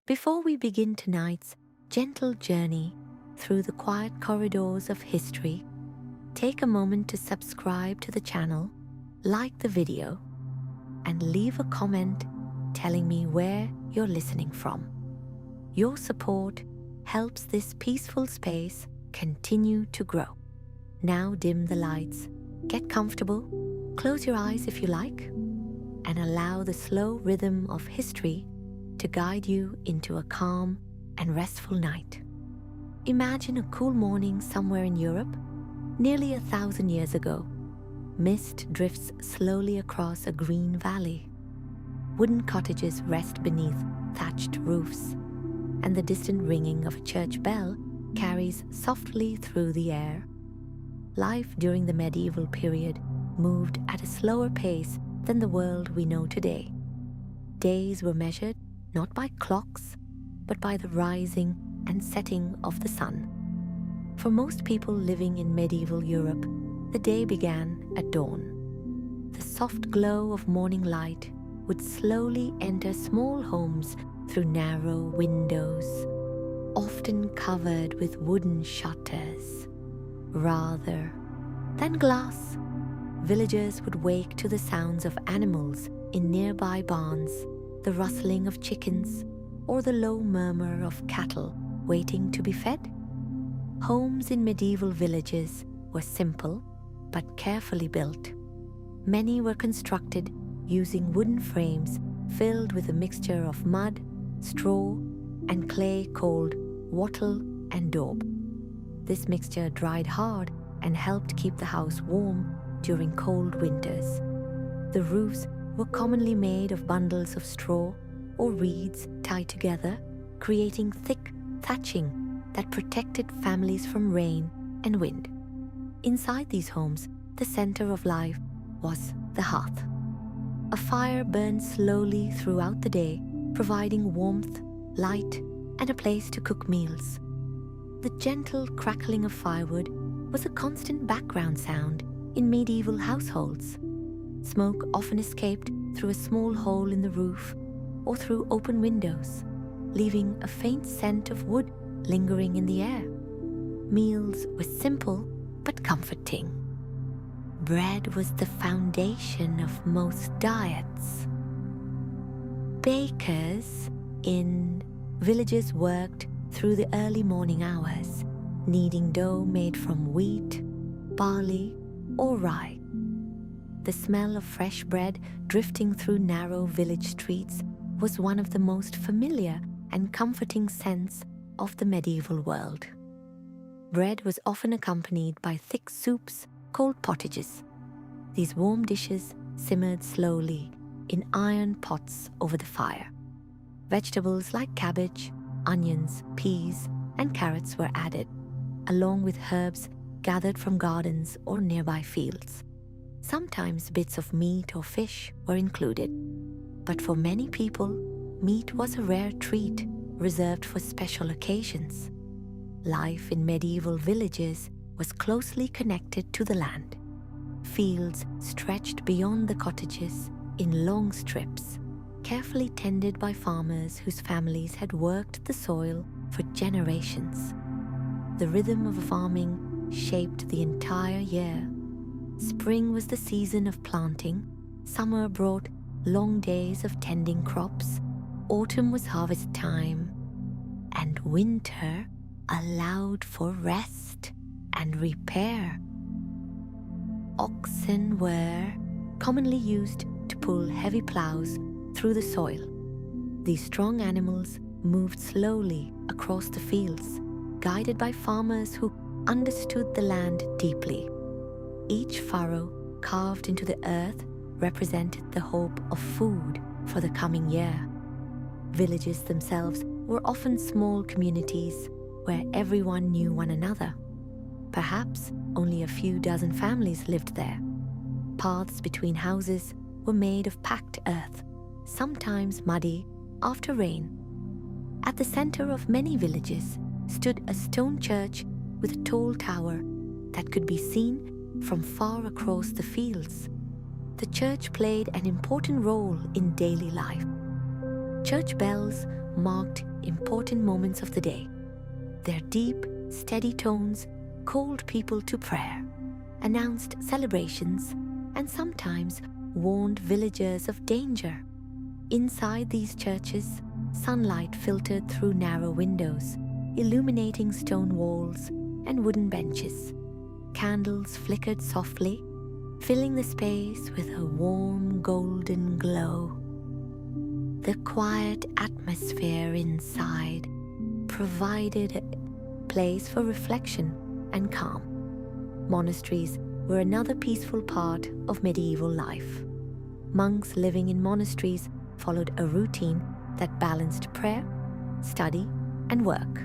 Before we begin tonight's gentle journey through the quiet corridors of history, take a moment to subscribe to the channel, like the video, and leave a comment telling me where you're listening from. Your support helps this peaceful space continue to grow. Now dim the lights, get comfortable, close your eyes if you like, and allow the slow rhythm of history to guide you into a calm and restful night. Imagine a cool morning somewhere in Europe, nearly 1,000 years ago. Mist drifts slowly across a green valley. Wooden cottages rest beneath thatched roofs, and the distant ringing of a church bell carries softly through the air. Life during the medieval period moved at a slower pace than the world we know today. Days were measured not by clocks, but by the rising and setting of the sun. For most people living in medieval Europe, the day began at dawn. The soft glow of morning light would slowly enter small homes through narrow windows, often covered with wooden shutters. Rather than glass, villagers would wake to the sounds of animals in nearby barns, the rustling of chickens, or the low murmur of cattle waiting to be fed. Homes in medieval villages were simple but carefully built. Many were constructed using wooden frames filled with a mixture of mud, straw, and clay called wattle and daub. This mixture dried hard and helped keep the house warm during cold winters. The roofs were commonly made of bundles of straw or reeds tied together, creating thick thatching that protected families from rain and wind. Inside these homes, the center of life was the hearth. A fire burned slowly throughout the day, providing warmth, light, and a place to cook meals. The gentle crackling of firewood was a constant background sound in medieval households. Smoke often escaped through a small hole in the roof or through open windows, leaving a faint scent of wood lingering in the air. Meals were simple but comforting. Bread was the foundation of most diets. Bakers in villages worked through the early morning hours, kneading dough made from wheat, barley, or rye. The smell of fresh bread drifting through narrow village streets was one of the most familiar and comforting scents of the medieval world. Bread was often accompanied by thick soups called pottages. These warm dishes simmered slowly in iron pots over the fire. Vegetables like cabbage, onions, peas, and carrots were added, along with herbs gathered from gardens or nearby fields. Sometimes bits of meat or fish were included, but for many people, meat was a rare treat reserved for special occasions. Life in medieval villages was closely connected to the land. Fields stretched beyond the cottages in long strips, carefully tended by farmers whose families had worked the soil for generations. The rhythm of farming shaped the entire year. Spring was the season of planting, summer brought long days of tending crops, autumn was harvest time, and winter allowed for rest and repair. Oxen were commonly used to pull heavy plows through the soil. These strong animals moved slowly across the fields, guided by farmers who understood the land deeply. Each furrow carved into the earth represented the hope of food for the coming year. Villages themselves were often small communities where everyone knew one another. Perhaps only a few dozen families lived there. Paths between houses were made of packed earth, sometimes muddy after rain. At the center of many villages stood a stone church with a tall tower that could be seen from far across the fields. The church played an important role in daily life. Church bells marked important moments of the day. Their deep, steady tones called people to prayer, announced celebrations, and sometimes warned villagers of danger. Inside these churches, sunlight filtered through narrow windows, illuminating stone walls and wooden benches. Candles flickered softly, filling the space with a warm golden glow. The quiet atmosphere inside provided a place for reflection and calm. Monasteries were another peaceful part of medieval life. Monks living in monasteries followed a routine that balanced prayer, study, and work.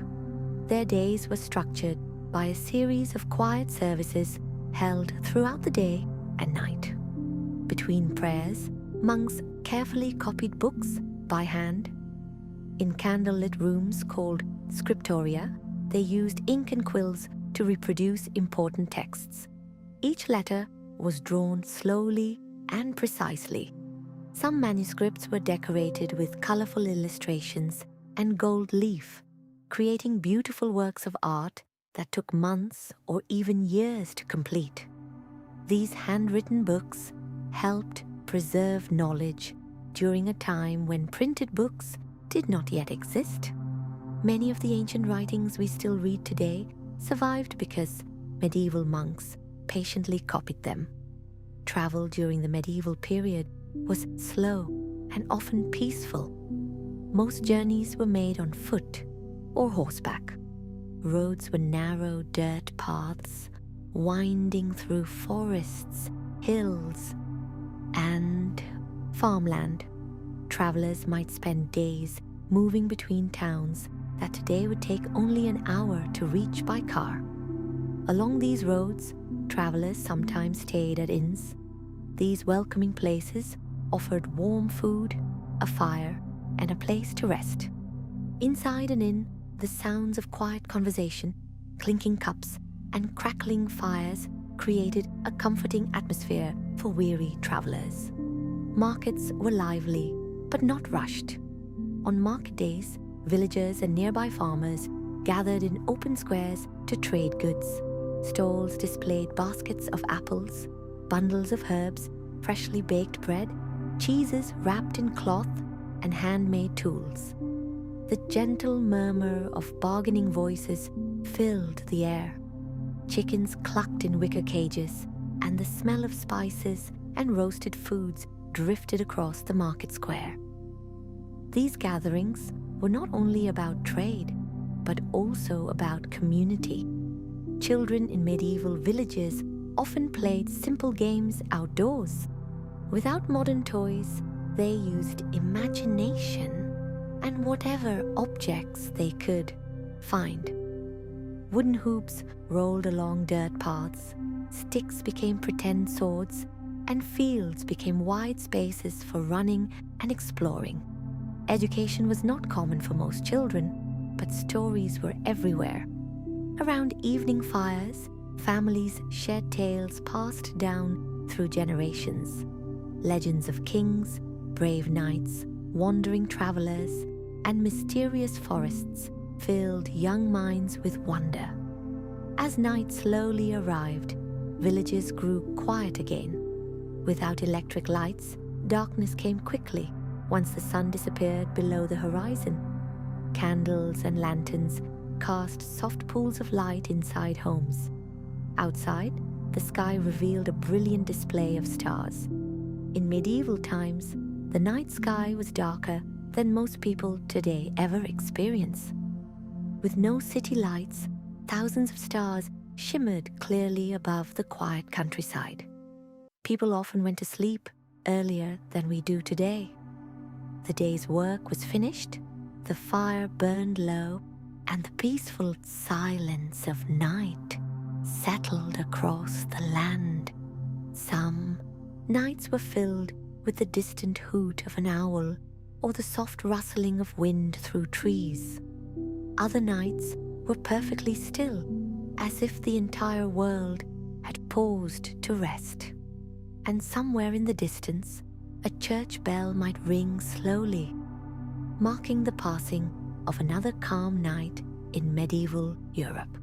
Their days were structured by a series of quiet services held throughout the day and night. Between prayers, monks carefully copied books by hand. In candlelit rooms called scriptoria, they used ink and quills to reproduce important texts. Each letter was drawn slowly and precisely. Some manuscripts were decorated with colorful illustrations and gold leaf, creating beautiful works of art that took months or even years to complete. These handwritten books helped preserve knowledge during a time when printed books did not yet exist. Many of the ancient writings we still read today survived because medieval monks patiently copied them. Travel during the medieval period was slow and often peaceful. Most journeys were made on foot or horseback. Roads were narrow dirt paths winding through forests, hills, and farmland. Travelers might spend days moving between towns that today would take only an hour to reach by car. Along these roads, travelers sometimes stayed at inns. These welcoming places offered warm food, a fire, and a place to rest. Inside an inn, the sounds of quiet conversation, clinking cups, and crackling fires created a comforting atmosphere for weary travelers. Markets were lively, but not rushed. On market days, villagers and nearby farmers gathered in open squares to trade goods. Stalls displayed baskets of apples, bundles of herbs, freshly baked bread, cheeses wrapped in cloth, and handmade tools. The gentle murmur of bargaining voices filled the air. Chickens clucked in wicker cages, and the smell of spices and roasted foods drifted across the market square. These gatherings were not only about trade, but also about community. Children in medieval villages often played simple games outdoors. Without modern toys, they used imagination and whatever objects they could find. Wooden hoops rolled along dirt paths, sticks became pretend swords, and fields became wide spaces for running and exploring. Education was not common for most children, but stories were everywhere. Around evening fires, families shared tales passed down through generations. Legends of kings, brave knights, wandering travelers, and mysterious forests filled young minds with wonder. As night slowly arrived, villages grew quiet again. Without electric lights, darkness came quickly once the sun disappeared below the horizon. Candles and lanterns cast soft pools of light inside homes. Outside, the sky revealed a brilliant display of stars. In medieval times, the night sky was darker than most people today ever experience. With no city lights, thousands of stars shimmered clearly above the quiet countryside. People often went to sleep earlier than we do today. The day's work was finished, the fire burned low, and the peaceful silence of night settled across the land. Some nights were filled with the distant hoot of an owl or the soft rustling of wind through trees. Other nights were perfectly still, as if the entire world had paused to rest. And somewhere in the distance, a church bell might ring slowly, marking the passing of another calm night in medieval Europe.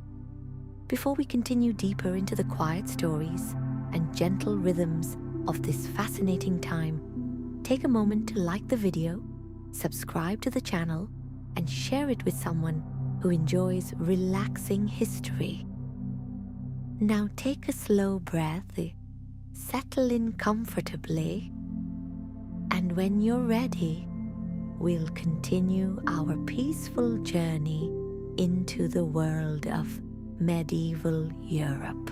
Before we continue deeper into the quiet stories and gentle rhythms of this fascinating time, take a moment to like the video, subscribe to the channel, and share it with someone who enjoys relaxing history. Now take a slow breath, settle in comfortably, and when you're ready, we'll continue our peaceful journey into the world of medieval Europe.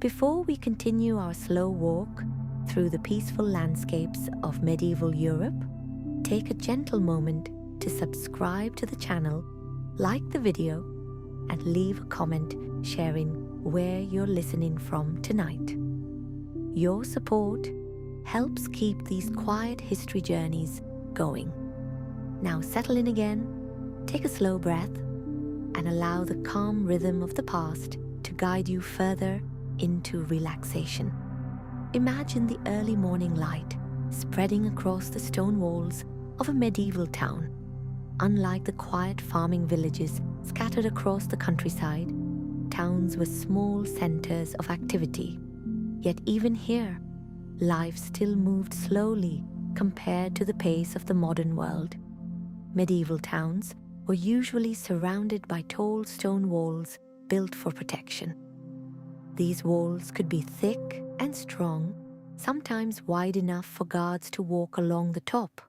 Before we continue our slow walk through the peaceful landscapes of medieval Europe, take a gentle moment to subscribe to the channel, like the video, and leave a comment sharing where you're listening from tonight. Your support helps keep these quiet history journeys going. Now settle in again, take a slow breath, and allow the calm rhythm of the past to guide you further into relaxation. Imagine the early morning light spreading across the stone walls of a medieval town. Unlike the quiet farming villages scattered across the countryside, towns were small centers of activity. Yet even here, life still moved slowly compared to the pace of the modern world. Medieval towns were usually surrounded by tall stone walls built for protection. These walls could be thick and strong, sometimes wide enough for guards to walk along the top.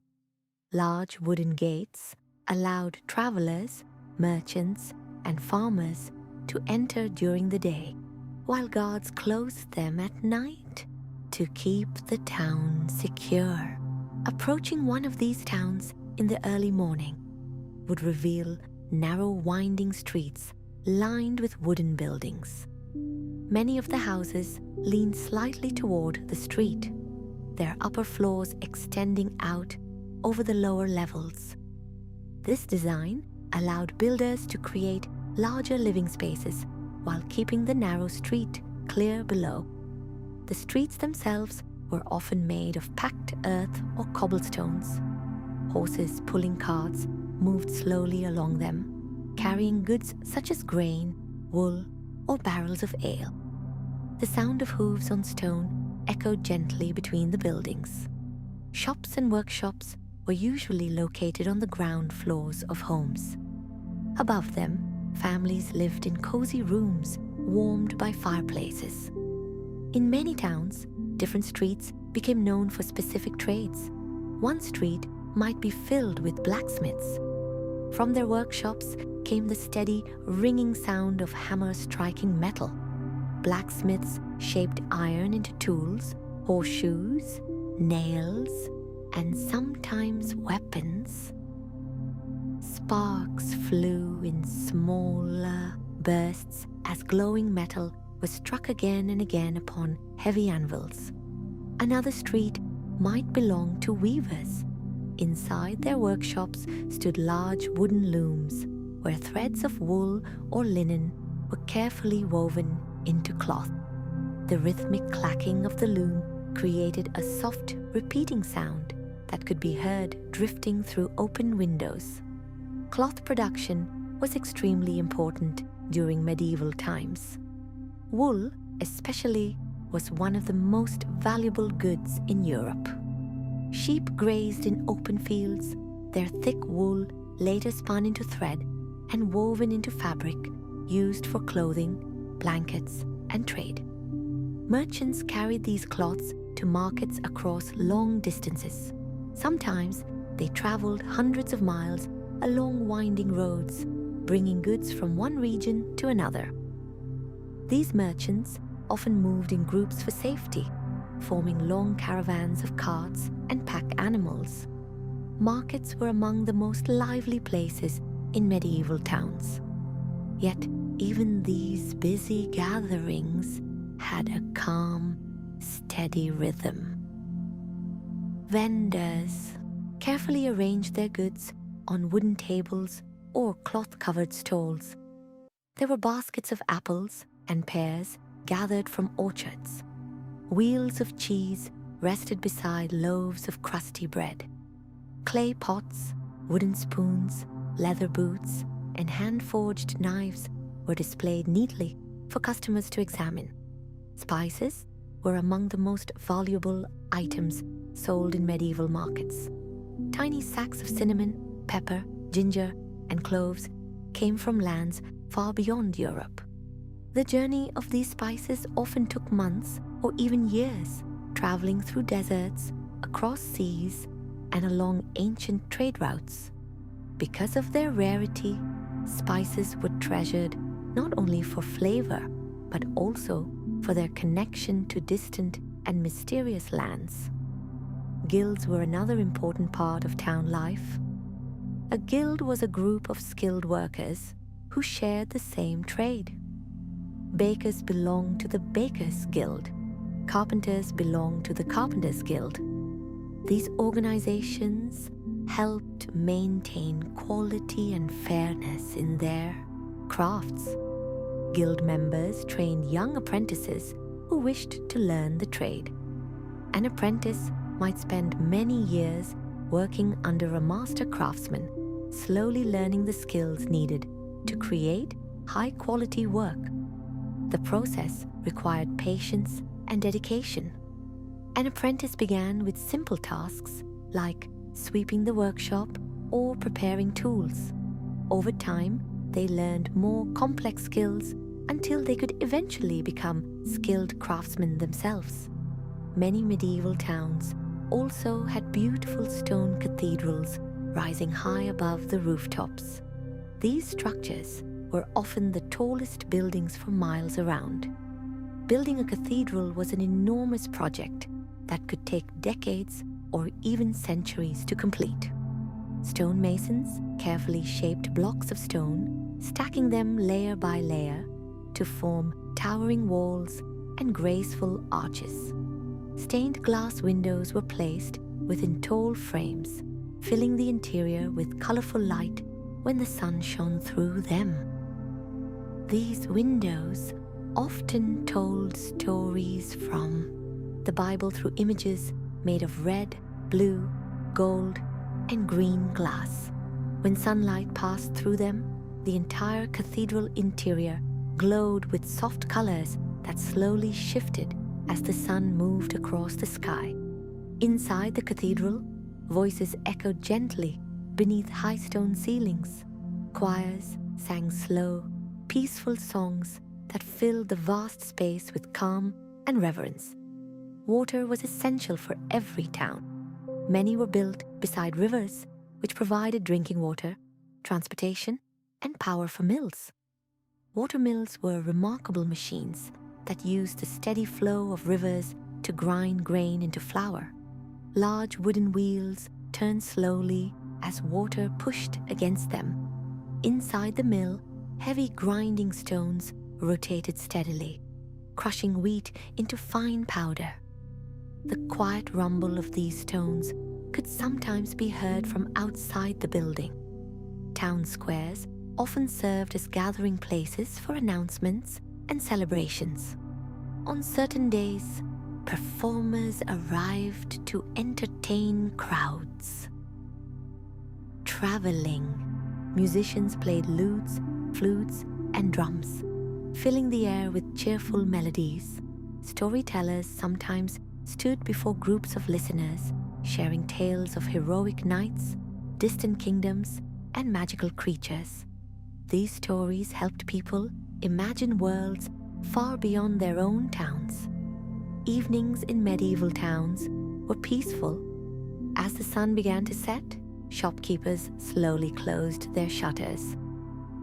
Large wooden gates allowed travelers, merchants, and farmers to enter during the day, while guards closed them at night to keep the town secure. Approaching one of these towns in the early morning would reveal narrow, winding streets lined with wooden buildings. Many of the houses lean slightly toward the street, their upper floors extending out over the lower levels. This design allowed builders to create larger living spaces while keeping the narrow street clear below. The streets themselves were often made of packed earth or cobblestones. Horses pulling carts moved slowly along them, carrying goods such as grain, wool, or barrels of ale. The sound of hooves on stone echoed gently between the buildings. Shops and workshops were usually located on the ground floors of homes. Above them, families lived in cozy rooms warmed by fireplaces. In many towns, different streets became known for specific trades. One street might be filled with blacksmiths. From their workshops came the steady, ringing sound of hammers striking metal. Blacksmiths shaped iron into tools, horseshoes, nails, and sometimes weapons. Sparks flew in smaller bursts as glowing metal was struck again and again upon heavy anvils. Another street might belong to weavers. Inside their workshops stood large wooden looms where threads of wool or linen were carefully woven into cloth. The rhythmic clacking of the loom created a soft, repeating sound that could be heard drifting through open windows. Cloth production was extremely important during medieval times. Wool, especially, was one of the most valuable goods in Europe. Sheep grazed in open fields, their thick wool later spun into thread and woven into fabric used for clothing, blankets, and trade. Merchants carried these cloths to markets across long distances. Sometimes they traveled hundreds of miles along winding roads, bringing goods from one region to another. These merchants often moved in groups for safety, forming long caravans of carts and pack animals. Markets were among the most lively places in medieval towns. Yet, even these busy gatherings had a calm, steady rhythm. Vendors carefully arranged their goods on wooden tables or cloth-covered stalls. There were baskets of apples and pears gathered from orchards. Wheels of cheese rested beside loaves of crusty bread. Clay pots, wooden spoons, leather boots, and hand-forged knives were displayed neatly for customers to examine. Spices were among the most valuable items sold in medieval markets. Tiny sacks of cinnamon, pepper, ginger, and cloves came from lands far beyond Europe. The journey of these spices often took months or even years, traveling through deserts, across seas, and along ancient trade routes. Because of their rarity, spices were treasured not only for flavor, but also for their connection to distant and mysterious lands. Guilds were another important part of town life. A guild was a group of skilled workers who shared the same trade. Bakers belonged to the Bakers' Guild. Carpenters belonged to the Carpenters' Guild. These organizations helped maintain quality and fairness in their crafts. Guild members trained young apprentices who wished to learn the trade. An apprentice might spend many years working under a master craftsman, slowly learning the skills needed to create high-quality work. The process required patience and dedication. An apprentice began with simple tasks like sweeping the workshop or preparing tools. Over time, they learned more complex skills until they could eventually become skilled craftsmen themselves. Many medieval towns also had beautiful stone cathedrals rising high above the rooftops. These structures were often the tallest buildings for miles around. Building a cathedral was an enormous project that could take decades or even centuries to complete. Stonemasons carefully shaped blocks of stone, stacking them layer by layer to form towering walls and graceful arches. Stained glass windows were placed within tall frames, filling the interior with colorful light when the sun shone through them. These windows often told stories from the Bible through images made of red, blue, gold, and green glass. When sunlight passed through them, the entire cathedral interior glowed with soft colors that slowly shifted as the sun moved across the sky. Inside the cathedral, voices echoed gently beneath high stone ceilings. Choirs sang slow, peaceful songs that filled the vast space with calm and reverence. Water was essential for every town. Many were built beside rivers, which provided drinking water, transportation, and power for mills. Water mills were remarkable machines that used the steady flow of rivers to grind grain into flour. Large wooden wheels turned slowly as water pushed against them. Inside the mill, heavy grinding stones rotated steadily, crushing wheat into fine powder. The quiet rumble of these stones could sometimes be heard from outside the building. Town squares often served as gathering places for announcements and celebrations. On certain days, performers arrived to entertain crowds. Traveling, musicians played lutes, flutes, and drums, filling the air with cheerful melodies. Storytellers sometimes stood before groups of listeners, sharing tales of heroic knights, distant kingdoms, and magical creatures. These stories helped people imagine worlds far beyond their own towns. Evenings in medieval towns were peaceful. As the sun began to set, shopkeepers slowly closed their shutters.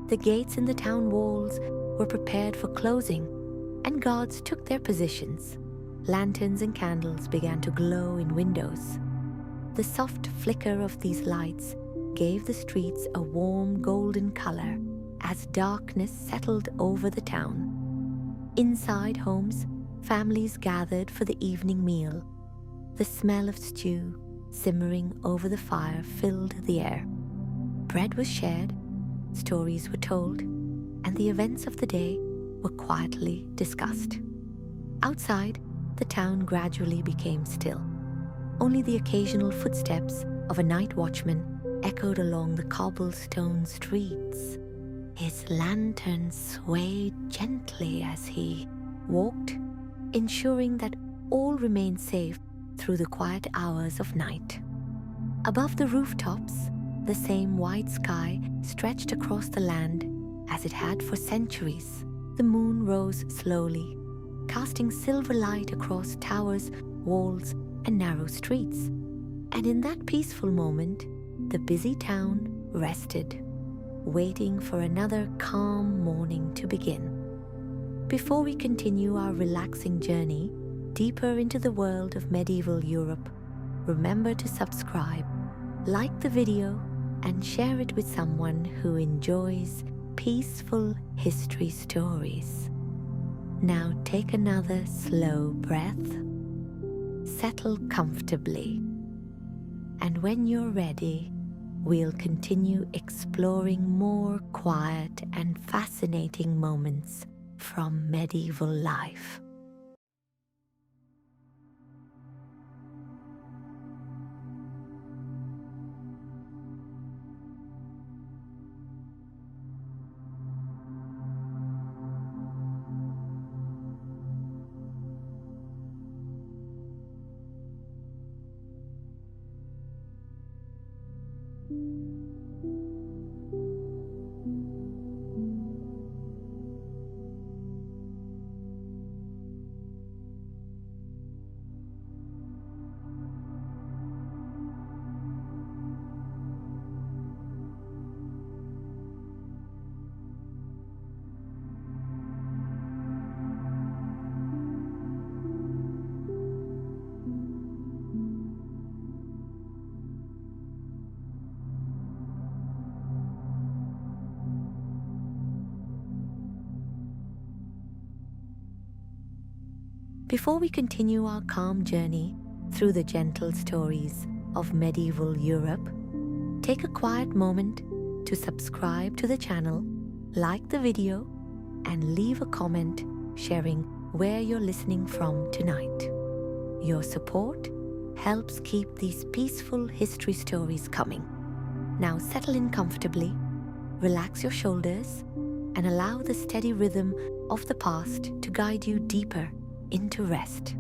The gates in the town walls were prepared for closing, and guards took their positions. Lanterns and candles began to glow in windows. The soft flicker of these lights gave the streets a warm golden color as darkness settled over the town. Inside homes, families gathered for the evening meal. The smell of stew simmering over the fire filled the air. Bread was shared, stories were told, and the events of the day were quietly discussed. Outside, the town gradually became still. Only the occasional footsteps of a night watchman echoed along the cobblestone streets. His lantern swayed gently as he walked, ensuring that all remained safe through the quiet hours of night. Above the rooftops, the same white sky stretched across the land as it had for centuries. The moon rose slowly, casting silver light across towers, walls, and narrow streets. And in that peaceful moment, the busy town rested, waiting for another calm morning to begin. Before we continue our relaxing journey deeper into the world of medieval Europe, remember to subscribe, like the video, and share it with someone who enjoys peaceful history stories. Now take another slow breath, settle comfortably, and when you're ready, we'll continue exploring more quiet and fascinating moments from medieval life. Before we continue our calm journey through the gentle stories of medieval Europe, take a quiet moment to subscribe to the channel, like the video, and leave a comment sharing where you're listening from tonight. Your support helps keep these peaceful history stories coming. Now settle in comfortably, relax your shoulders, and allow the steady rhythm of the past to guide you deeper into rest.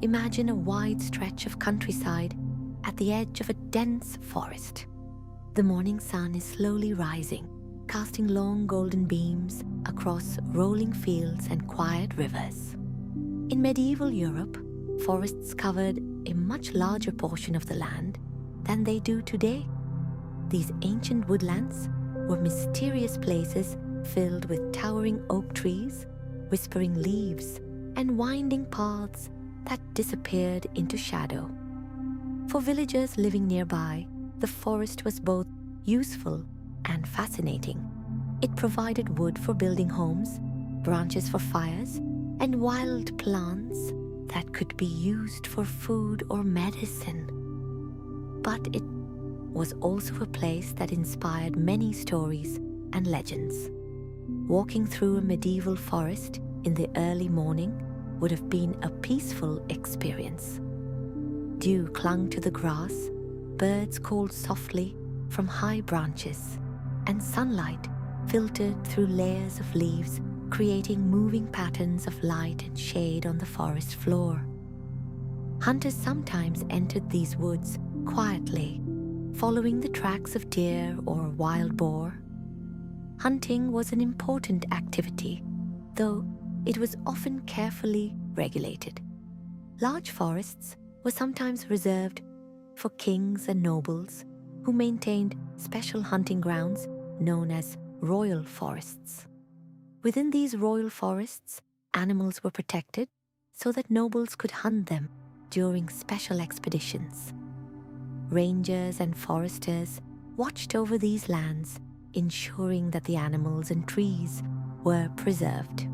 Imagine a wide stretch of countryside at the edge of a dense forest. The morning sun is slowly rising, casting long golden beams across rolling fields and quiet rivers. In medieval Europe, forests covered a much larger portion of the land than they do today. These ancient woodlands were mysterious places filled with towering oak trees, whispering leaves, and winding paths that disappeared into shadow. For villagers living nearby, the forest was both useful and fascinating. It provided wood for building homes, branches for fires, and wild plants that could be used for food or medicine. But it was also a place that inspired many stories and legends. Walking through a medieval forest in the early morning would have been a peaceful experience. Dew clung to the grass, birds called softly from high branches, and sunlight filtered through layers of leaves, creating moving patterns of light and shade on the forest floor. Hunters sometimes entered these woods quietly, following the tracks of deer or wild boar. Hunting was an important activity, though it was often carefully regulated. Large forests were sometimes reserved for kings and nobles who maintained special hunting grounds known as royal forests. Within these royal forests, animals were protected so that nobles could hunt them during special expeditions. Rangers and foresters watched over these lands, ensuring that the animals and trees were preserved.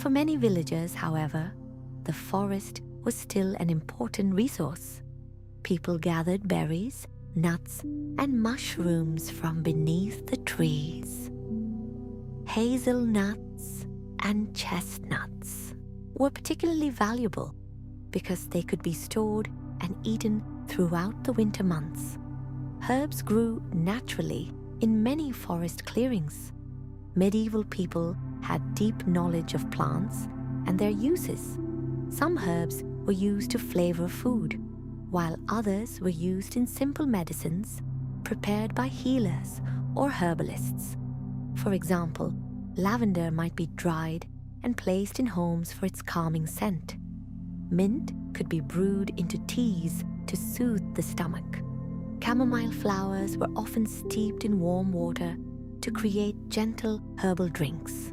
For many villagers, however, the forest was still an important resource. People gathered berries, nuts, and mushrooms from beneath the trees. Hazelnuts and chestnuts were particularly valuable because they could be stored and eaten throughout the winter months. Herbs grew naturally in many forest clearings. Medieval people had deep knowledge of plants and their uses. Some herbs were used to flavor food, while others were used in simple medicines prepared by healers or herbalists. For example, lavender might be dried and placed in homes for its calming scent. Mint could be brewed into teas to soothe the stomach. Chamomile flowers were often steeped in warm water to create gentle herbal drinks.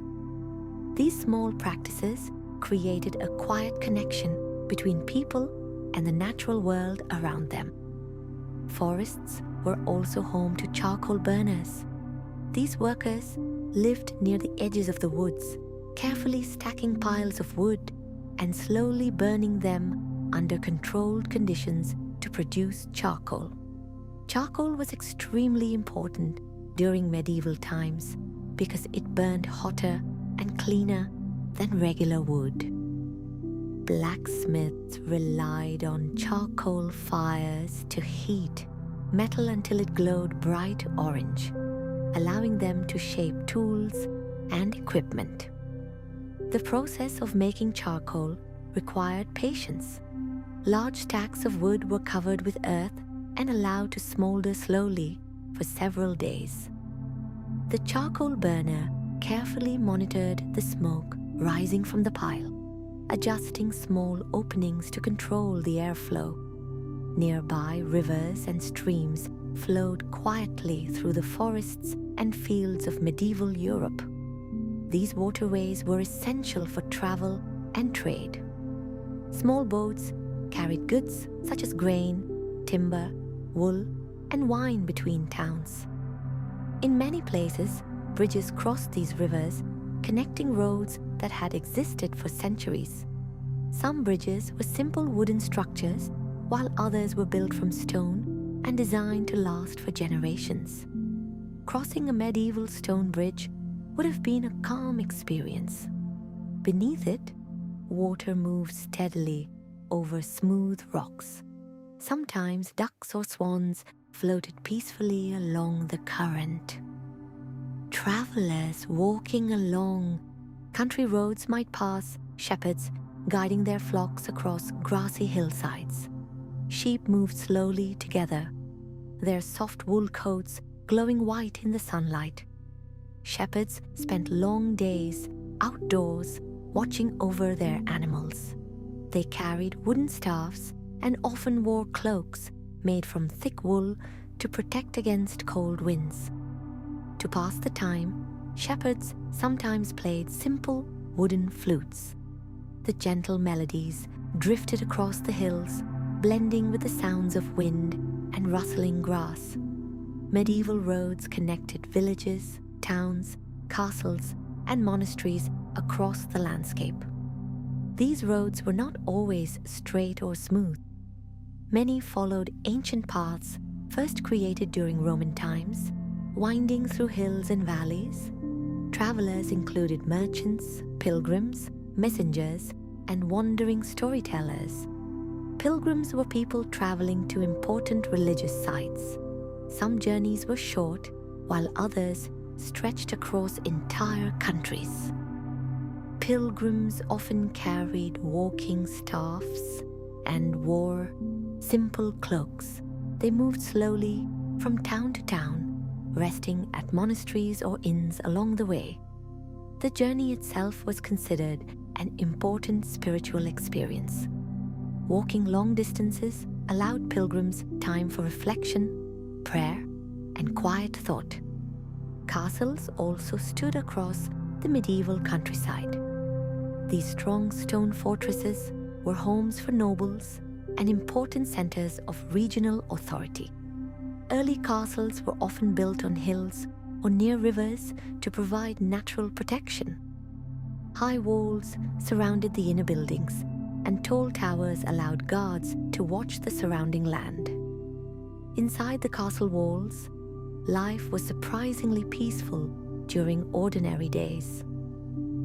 These small practices created a quiet connection between people and the natural world around them. Forests were also home to charcoal burners. These workers lived near the edges of the woods, carefully stacking piles of wood and slowly burning them under controlled conditions to produce charcoal. Charcoal was extremely important during medieval times because it burned hotter and cleaner than regular wood. Blacksmiths relied on charcoal fires to heat metal until it glowed bright orange, allowing them to shape tools and equipment. The process of making charcoal required patience. Large stacks of wood were covered with earth and allowed to smolder slowly for several days. The charcoal burner carefully monitored the smoke rising from the pile, adjusting small openings to control the airflow. Nearby rivers and streams flowed quietly through the forests and fields of medieval Europe. These waterways were essential for travel and trade. Small boats carried goods such as grain, timber, wool, and wine between towns. In many places, bridges crossed these rivers, connecting roads that had existed for centuries. Some bridges were simple wooden structures, while others were built from stone and designed to last for generations. Crossing a medieval stone bridge would have been a calm experience. Beneath it, water moved steadily over smooth rocks. Sometimes ducks or swans floated peacefully along the current. Travelers walking along country roads might pass shepherds guiding their flocks across grassy hillsides. Sheep moved slowly together, their soft wool coats glowing white in the sunlight. Shepherds spent long days outdoors watching over their animals. They carried wooden staffs and often wore cloaks made from thick wool to protect against cold winds. To pass the time, shepherds sometimes played simple wooden flutes. The gentle melodies drifted across the hills, blending with the sounds of wind and rustling grass. Medieval roads connected villages, towns, castles, and monasteries across the landscape. These roads were not always straight or smooth. Many followed ancient paths first created during Roman times, winding through hills and valleys. Travelers included merchants, pilgrims, messengers, and wandering storytellers. Pilgrims were people traveling to important religious sites. Some journeys were short, while others stretched across entire countries. Pilgrims often carried walking staffs and wore simple cloaks. They moved slowly from town to town, resting at monasteries or inns along the way. The journey itself was considered an important spiritual experience. Walking long distances allowed pilgrims time for reflection, prayer, and quiet thought. Castles also stood across the medieval countryside. These strong stone fortresses were homes for nobles and important centers of regional authority. Early castles were often built on hills or near rivers to provide natural protection. High walls surrounded the inner buildings, and tall towers allowed guards to watch the surrounding land. Inside the castle walls, life was surprisingly peaceful during ordinary days.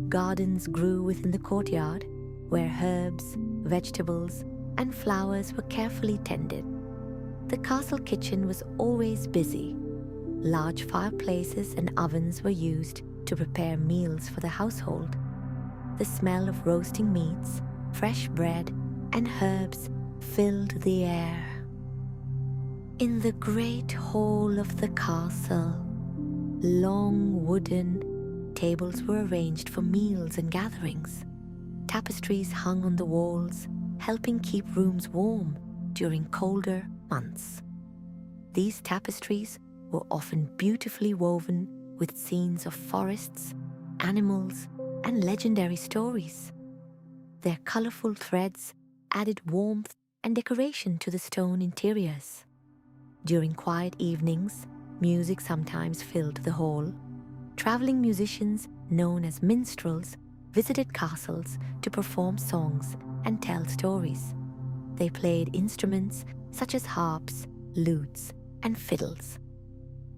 Gardens grew within the courtyard, where herbs, vegetables, and flowers were carefully tended. The castle kitchen was always busy. Large fireplaces and ovens were used to prepare meals for the household. The smell of roasting meats, fresh bread, and herbs filled the air. In the great hall of the castle, long wooden tables were arranged for meals and gatherings. Tapestries hung on the walls, helping keep rooms warm during colder months. These tapestries were often beautifully woven with scenes of forests, animals, and legendary stories. Their colorful threads added warmth and decoration to the stone interiors. During quiet evenings, music sometimes filled the hall. Traveling musicians, known as minstrels, visited castles to perform songs and tell stories. They played instruments such as harps, lutes, and fiddles.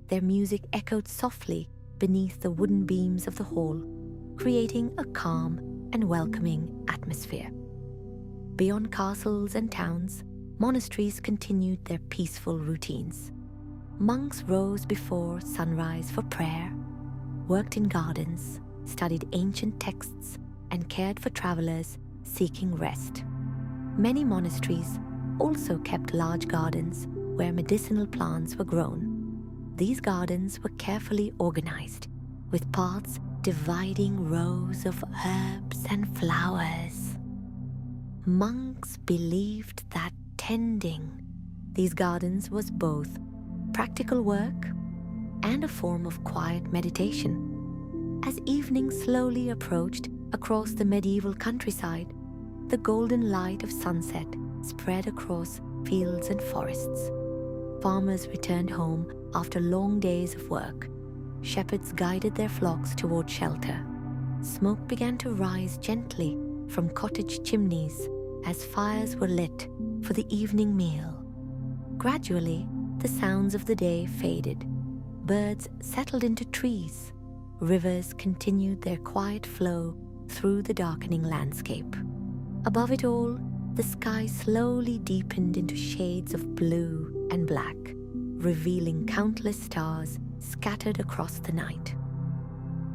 Their music echoed softly beneath the wooden beams of the hall, creating a calm and welcoming atmosphere. Beyond castles and towns, monasteries continued their peaceful routines. Monks rose before sunrise for prayer, worked in gardens, studied ancient texts, and cared for travelers seeking rest. Many monasteries also kept large gardens where medicinal plants were grown. These gardens were carefully organized, with paths dividing rows of herbs and flowers. Monks believed that tending these gardens was both practical work and a form of quiet meditation. As evening slowly approached across the medieval countryside, the golden light of sunset spread across fields and forests. Farmers returned home after long days of work. Shepherds guided their flocks toward shelter. Smoke began to rise gently from cottage chimneys as fires were lit for the evening meal. Gradually, the sounds of the day faded. Birds settled into trees. Rivers continued their quiet flow through the darkening landscape. Above it all, the sky slowly deepened into shades of blue and black, revealing countless stars scattered across the night.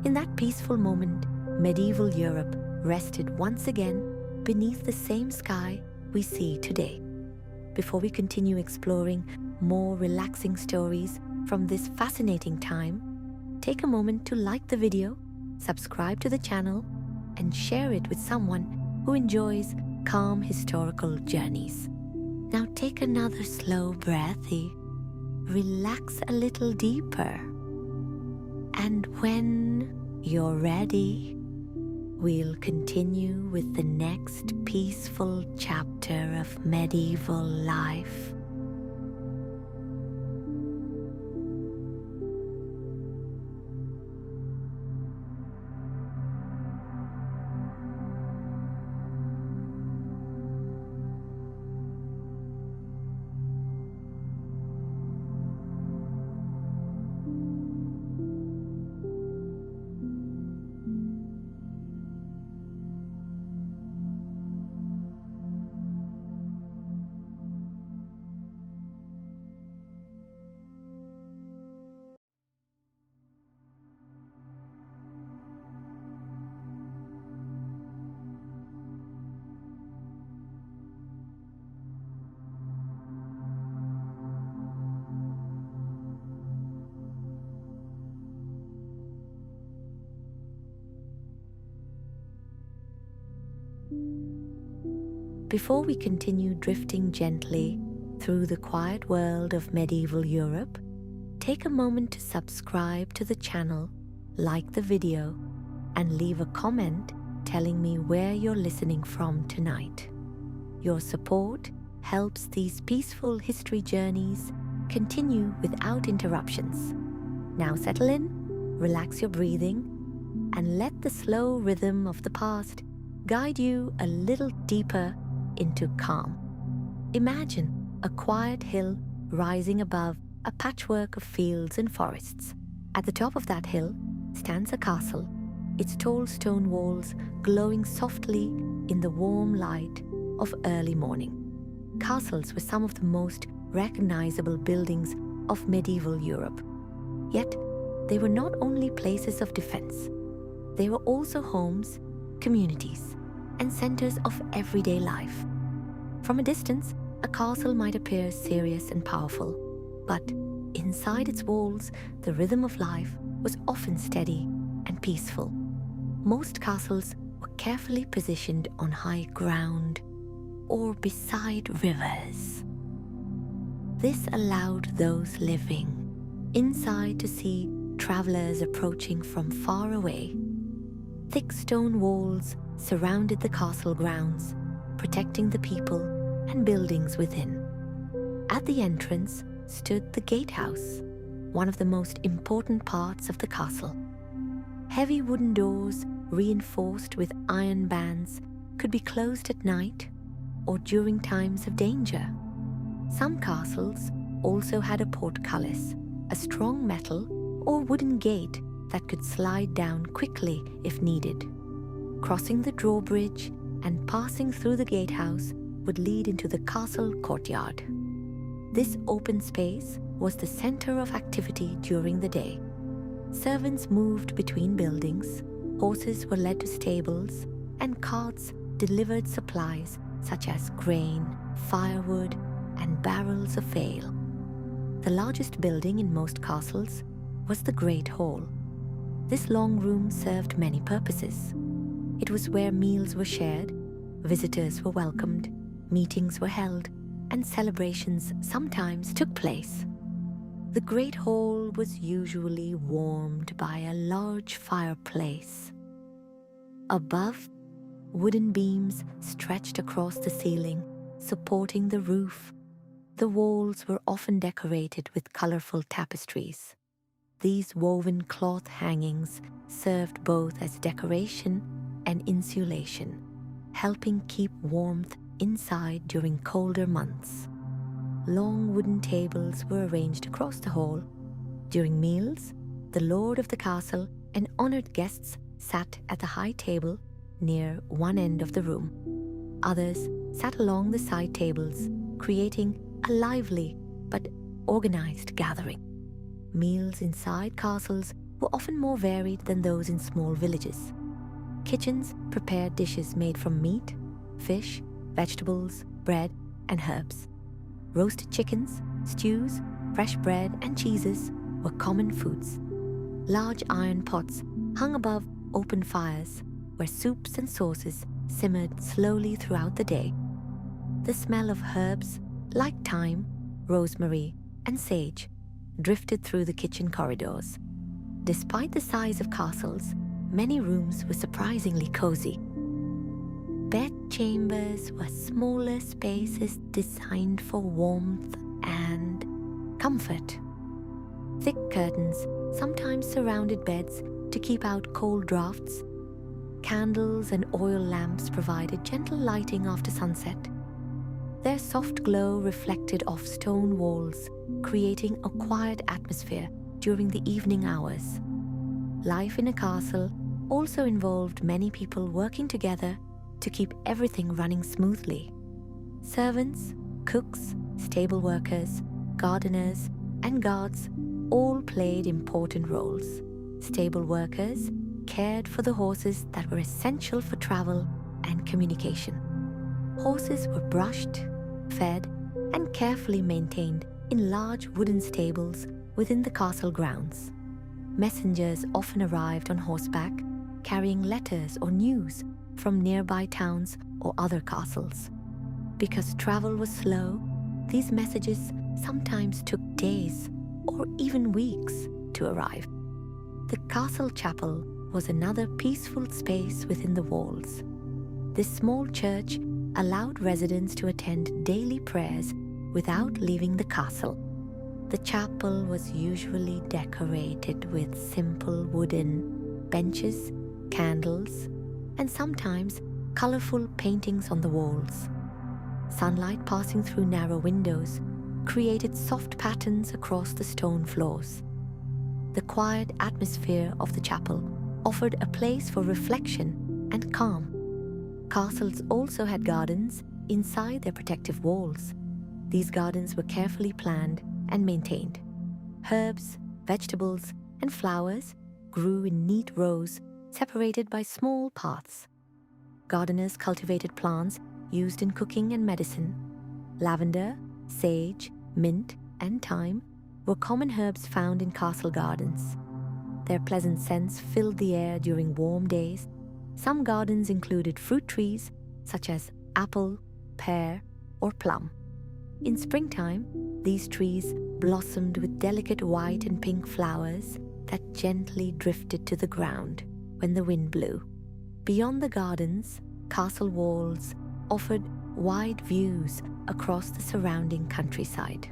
In that peaceful moment, medieval Europe rested once again beneath the same sky we see today. Before we continue exploring more relaxing stories from this fascinating time, take a moment to like the video, subscribe to the channel, and share it with someone who enjoys calm historical journeys. Now take another slow breath, relax a little deeper, and when you're ready, we'll continue with the next peaceful chapter of medieval life. Before we continue drifting gently through the quiet world of medieval Europe, take a moment to subscribe to the channel, like the video, and leave a comment telling me where you're listening from tonight. Your support helps these peaceful history journeys continue without interruptions. Now settle in, relax your breathing, and let the slow rhythm of the past guide you a little deeper into calm. Imagine a quiet hill rising above a patchwork of fields and forests. At the top of that hill stands a castle, its tall stone walls glowing softly in the warm light of early morning. Castles were some of the most recognizable buildings of medieval Europe. Yet, they were not only places of defense. They were also homes, communities, and centers of everyday life. From a distance, a castle might appear serious and powerful, but inside its walls, the rhythm of life was often steady and peaceful. Most castles were carefully positioned on high ground or beside rivers. This allowed those living inside to see travelers approaching from far away. Thick stone walls surrounded the castle grounds, protecting the people and buildings within. At the entrance stood the gatehouse, one of the most important parts of the castle. Heavy wooden doors reinforced with iron bands could be closed at night or during times of danger. Some castles also had a portcullis, a strong metal or wooden gate that could slide down quickly if needed. Crossing the drawbridge and passing through the gatehouse would lead into the castle courtyard. This open space was the center of activity during the day. Servants moved between buildings, horses were led to stables, and carts delivered supplies such as grain, firewood, and barrels of ale. The largest building in most castles was the Great Hall. This long room served many purposes. It was where meals were shared, visitors were welcomed, meetings were held, and celebrations sometimes took place. The Great Hall was usually warmed by a large fireplace. Above, wooden beams stretched across the ceiling, supporting the roof. The walls were often decorated with colorful tapestries. These woven cloth hangings served both as decoration and insulation, helping keep warmth inside during colder months. Long wooden tables were arranged across the hall. During meals, the lord of the castle and honored guests sat at the high table near one end of the room. Others sat along the side tables, creating a lively but organized gathering. Meals inside castles were often more varied than those in small villages. Kitchens prepared dishes made from meat, fish, vegetables, bread, and herbs. Roasted chickens, stews, fresh bread, and cheeses were common foods. Large iron pots hung above open fires where soups and sauces simmered slowly throughout the day. The smell of herbs like thyme, rosemary, and sage drifted through the kitchen corridors. Despite the size of castles, many rooms were surprisingly cozy. Bedchambers were smaller spaces designed for warmth and comfort. Thick curtains sometimes surrounded beds to keep out cold drafts. Candles and oil lamps provided gentle lighting after sunset. Their soft glow reflected off stone walls, creating a quiet atmosphere during the evening hours. Life in a castle also involved many people working together to keep everything running smoothly. Servants, cooks, stable workers, gardeners, and guards all played important roles. Stable workers cared for the horses that were essential for travel and communication. Horses were brushed, fed, and carefully maintained in large wooden stables within the castle grounds. Messengers often arrived on horseback, carrying letters or news from nearby towns or other castles. Because travel was slow, these messages sometimes took days or even weeks to arrive. The castle chapel was another peaceful space within the walls. This small church allowed residents to attend daily prayers without leaving the castle. The chapel was usually decorated with simple wooden benches, candles, and sometimes colorful paintings on the walls. Sunlight passing through narrow windows created soft patterns across the stone floors. The quiet atmosphere of the chapel offered a place for reflection and calm. Castles also had gardens inside their protective walls. These gardens were carefully planned and maintained. Herbs, vegetables, and flowers grew in neat rows separated by small paths. Gardeners cultivated plants used in cooking and medicine. Lavender, sage, mint, and thyme were common herbs found in castle gardens. Their pleasant scents filled the air during warm days. Some gardens included fruit trees such as apple, pear, or plum. In springtime, these trees blossomed with delicate white and pink flowers that gently drifted to the ground when the wind blew. Beyond the gardens, castle walls offered wide views across the surrounding countryside.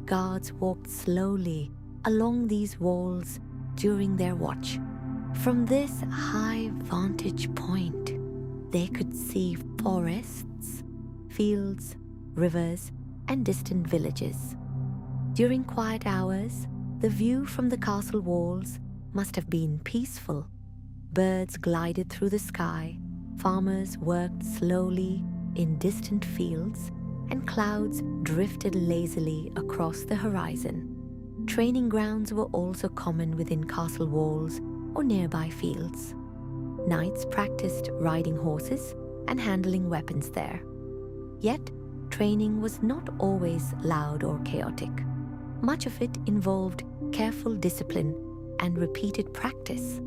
Guards walked slowly along these walls during their watch. From this high vantage point, they could see forests, fields, rivers, and distant villages. During quiet hours, the view from the castle walls must have been peaceful. Birds glided through the sky, farmers worked slowly in distant fields, and clouds drifted lazily across the horizon. Training grounds were also common within castle walls or nearby fields. Knights practiced riding horses and handling weapons there. Yet, training was not always loud or chaotic. Much of it involved careful discipline and repeated practice.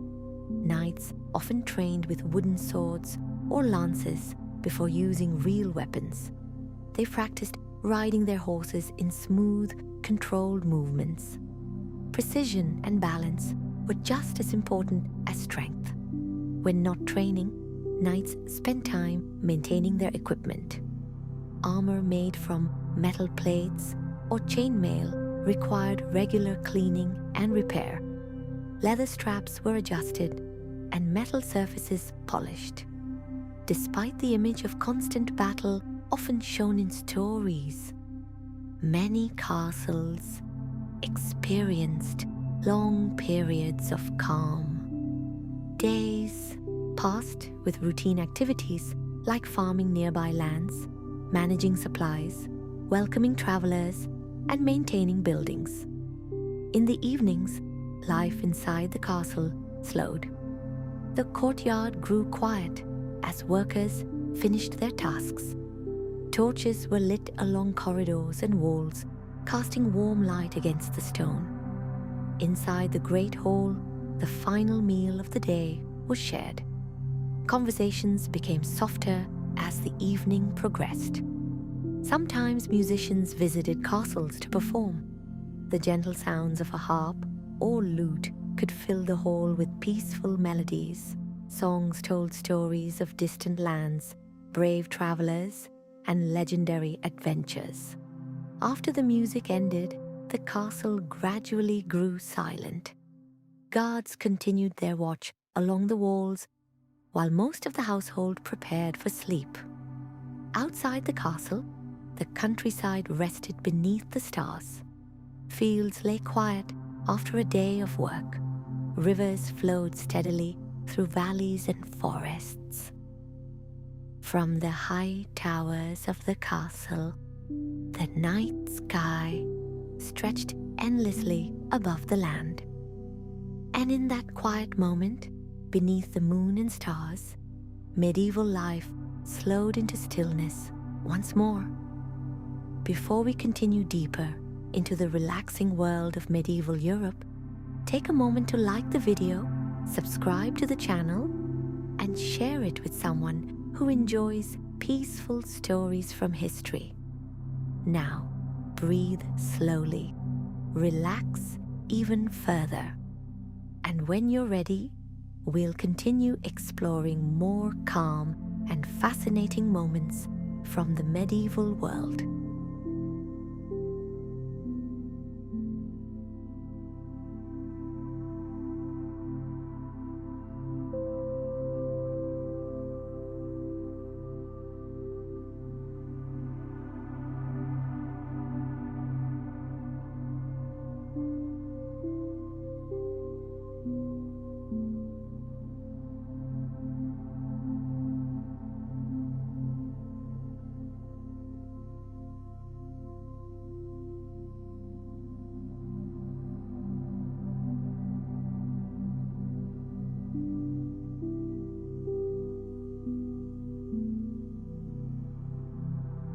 Knights often trained with wooden swords or lances before using real weapons. They practiced riding their horses in smooth, controlled movements. Precision and balance were just as important as strength. When not training, knights spent time maintaining their equipment. Armor made from metal plates or chainmail required regular cleaning and repair. Leather straps were adjusted and metal surfaces polished. Despite the image of constant battle often shown in stories, many castles experienced long periods of calm. Days passed with routine activities like farming nearby lands, managing supplies, welcoming travelers, and maintaining buildings. In the evenings, life inside the castle slowed. The courtyard grew quiet as workers finished their tasks. Torches were lit along corridors and walls, casting warm light against the stone. Inside the great hall, the final meal of the day was shared. Conversations became softer as the evening progressed. Sometimes musicians visited castles to perform. The gentle sounds of a harp or lute could fill the hall with peaceful melodies. Songs told stories of distant lands, brave travelers, and legendary adventures. After the music ended, the castle gradually grew silent. Guards continued their watch along the walls, while most of the household prepared for sleep. Outside the castle, the countryside rested beneath the stars. Fields lay quiet after a day of work. Rivers flowed steadily through valleys and forests. From the high towers of the castle, the night sky stretched endlessly above the land. And in that quiet moment, beneath the moon and stars, medieval life slowed into stillness once more. Before we continue deeper into the relaxing world of medieval Europe, take a moment to like the video, subscribe to the channel, and share it with someone who enjoys peaceful stories from history. Now, breathe slowly, relax even further, and when you're ready, we'll continue exploring more calm and fascinating moments from the medieval world.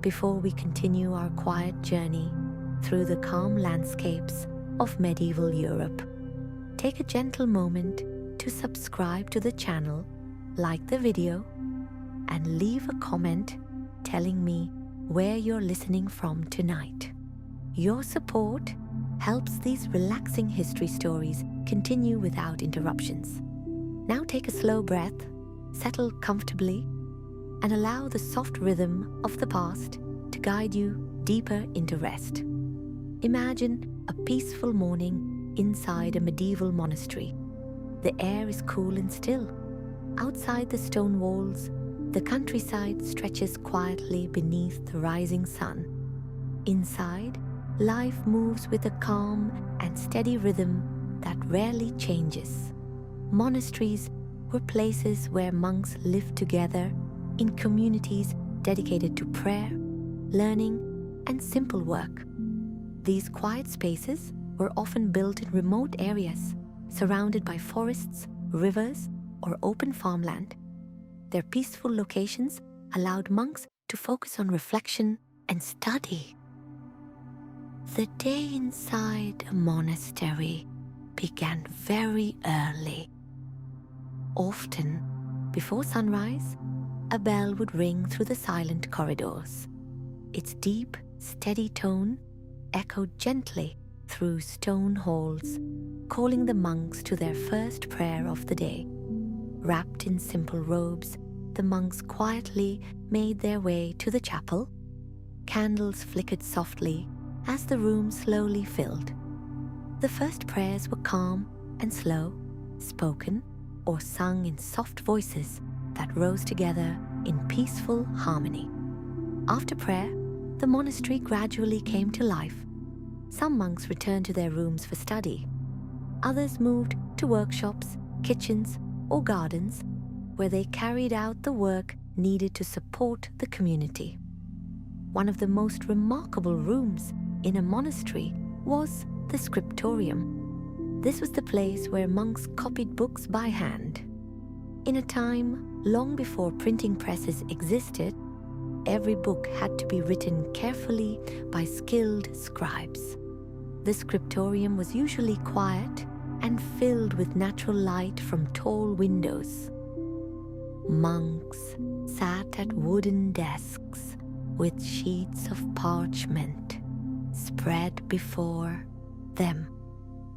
Before we continue our quiet journey through the calm landscapes of medieval Europe, take a gentle moment to subscribe to the channel, like the video, and leave a comment telling me where you're listening from tonight. Your support helps these relaxing history stories continue without interruptions. Now take a slow breath, settle comfortably, and allow the soft rhythm of the past to guide you deeper into rest. Imagine a peaceful morning inside a medieval monastery. The air is cool and still. Outside the stone walls, the countryside stretches quietly beneath the rising sun. Inside, life moves with a calm and steady rhythm that rarely changes. Monasteries were places where monks lived together in communities dedicated to prayer, learning, and simple work. These quiet spaces were often built in remote areas, surrounded by forests, rivers, or open farmland. Their peaceful locations allowed monks to focus on reflection and study. The day inside a monastery began very early. Often, before sunrise, a bell would ring through the silent corridors. Its deep, steady tone echoed gently through stone halls, calling the monks to their first prayer of the day. Wrapped in simple robes, the monks quietly made their way to the chapel. Candles flickered softly as the room slowly filled. The first prayers were calm and slow, spoken or sung in soft voices that rose together in peaceful harmony. After prayer, the monastery gradually came to life. Some monks returned to their rooms for study. Others moved to workshops, kitchens, or gardens, where they carried out the work needed to support the community. One of the most remarkable rooms in a monastery was the scriptorium. This was the place where monks copied books by hand. In a time long before printing presses existed, every book had to be written carefully by skilled scribes. The scriptorium was usually quiet and filled with natural light from tall windows. Monks sat at wooden desks with sheets of parchment spread before them.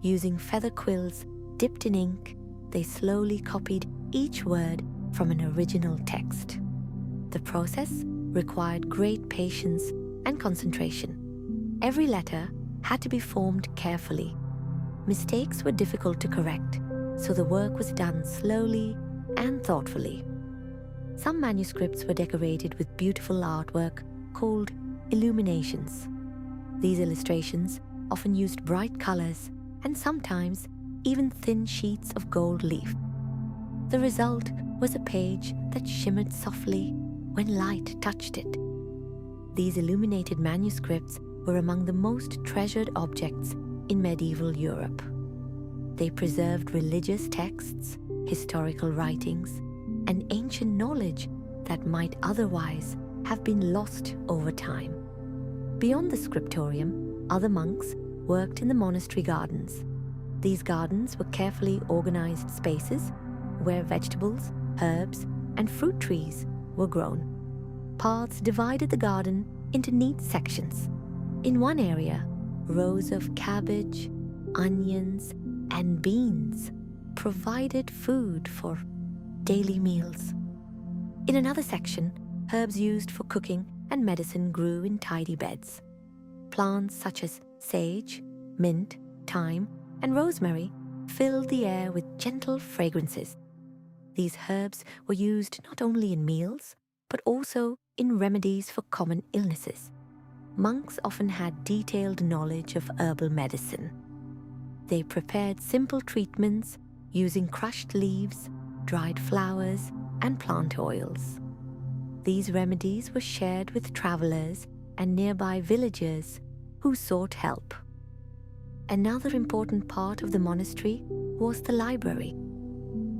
Using feather quills dipped in ink, they slowly copied each word from an original text. The process required great patience and concentration. Every letter had to be formed carefully. Mistakes were difficult to correct, so the work was done slowly and thoughtfully. Some manuscripts were decorated with beautiful artwork called illuminations. These illustrations often used bright colors and sometimes even thin sheets of gold leaf. The result was a page that shimmered softly when light touched it. These illuminated manuscripts were among the most treasured objects in medieval Europe. They preserved religious texts, historical writings, and ancient knowledge that might otherwise have been lost over time. Beyond the scriptorium, other monks worked in the monastery gardens. These gardens were carefully organized spaces where vegetables, herbs, and fruit trees were grown. Paths divided the garden into neat sections. In one area, rows of cabbage, onions, and beans provided food for daily meals. In another section, herbs used for cooking and medicine grew in tidy beds. Plants such as sage, mint, thyme, and rosemary filled the air with gentle fragrances. These herbs were used not only in meals, but also in remedies for common illnesses. Monks often had detailed knowledge of herbal medicine. They prepared simple treatments using crushed leaves, dried flowers, and plant oils. These remedies were shared with travelers and nearby villagers who sought help. Another important part of the monastery was the library.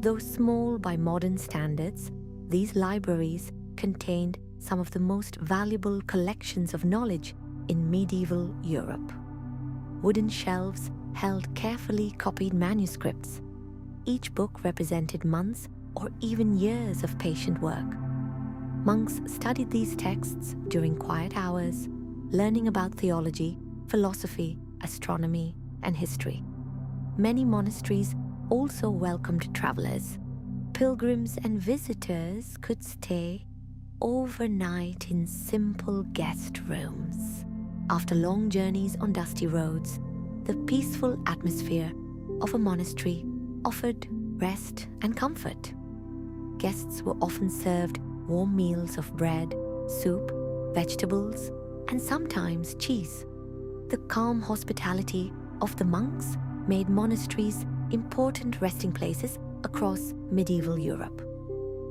Though small by modern standards, these libraries contained some of the most valuable collections of knowledge in medieval Europe. Wooden shelves held carefully copied manuscripts. Each book represented months or even years of patient work. Monks studied these texts during quiet hours, learning about theology, philosophy, astronomy, and history. Many monasteries also welcomed travelers. Pilgrims and visitors could stay overnight in simple guest rooms. After long journeys on dusty roads, the peaceful atmosphere of a monastery offered rest and comfort. Guests were often served warm meals of bread, soup, vegetables, and sometimes cheese. The calm hospitality of the monks made monasteries important resting places across medieval Europe.